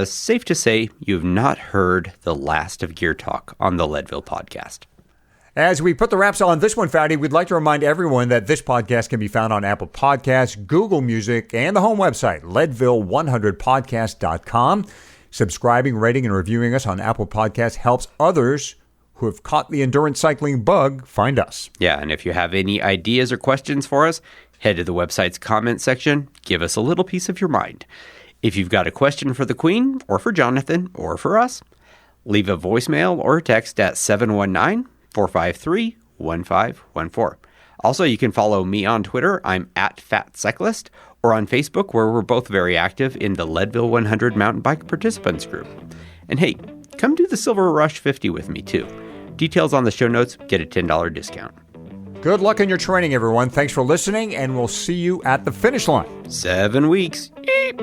Safe to say, you've not heard the last of Gear Talk on the Leadville podcast. As we put the wraps on this one, Fatty, we'd like to remind everyone that this podcast can be found on Apple Podcasts, Google Music, and the home website, Leadville100podcast.com. Subscribing, rating, and reviewing us on Apple Podcasts helps others who have caught the endurance cycling bug find us. Yeah, and if you have any ideas or questions for us, head to the website's comment section. Give us a little piece of your mind. If you've got a question for the Queen, or for Jonathan, or for us, leave a voicemail or text at 719-453-1514. Also, you can follow me on Twitter. I'm at Fat Cyclist, or on Facebook, where we're both very active in the Leadville 100 Mountain Bike Participants Group. And hey, come do the Silver Rush 50 with me, too. Details on the show notes. Get a $10 discount. Good luck in your training, everyone. Thanks for listening, and we'll see you at the finish line. 7 weeks. Eep.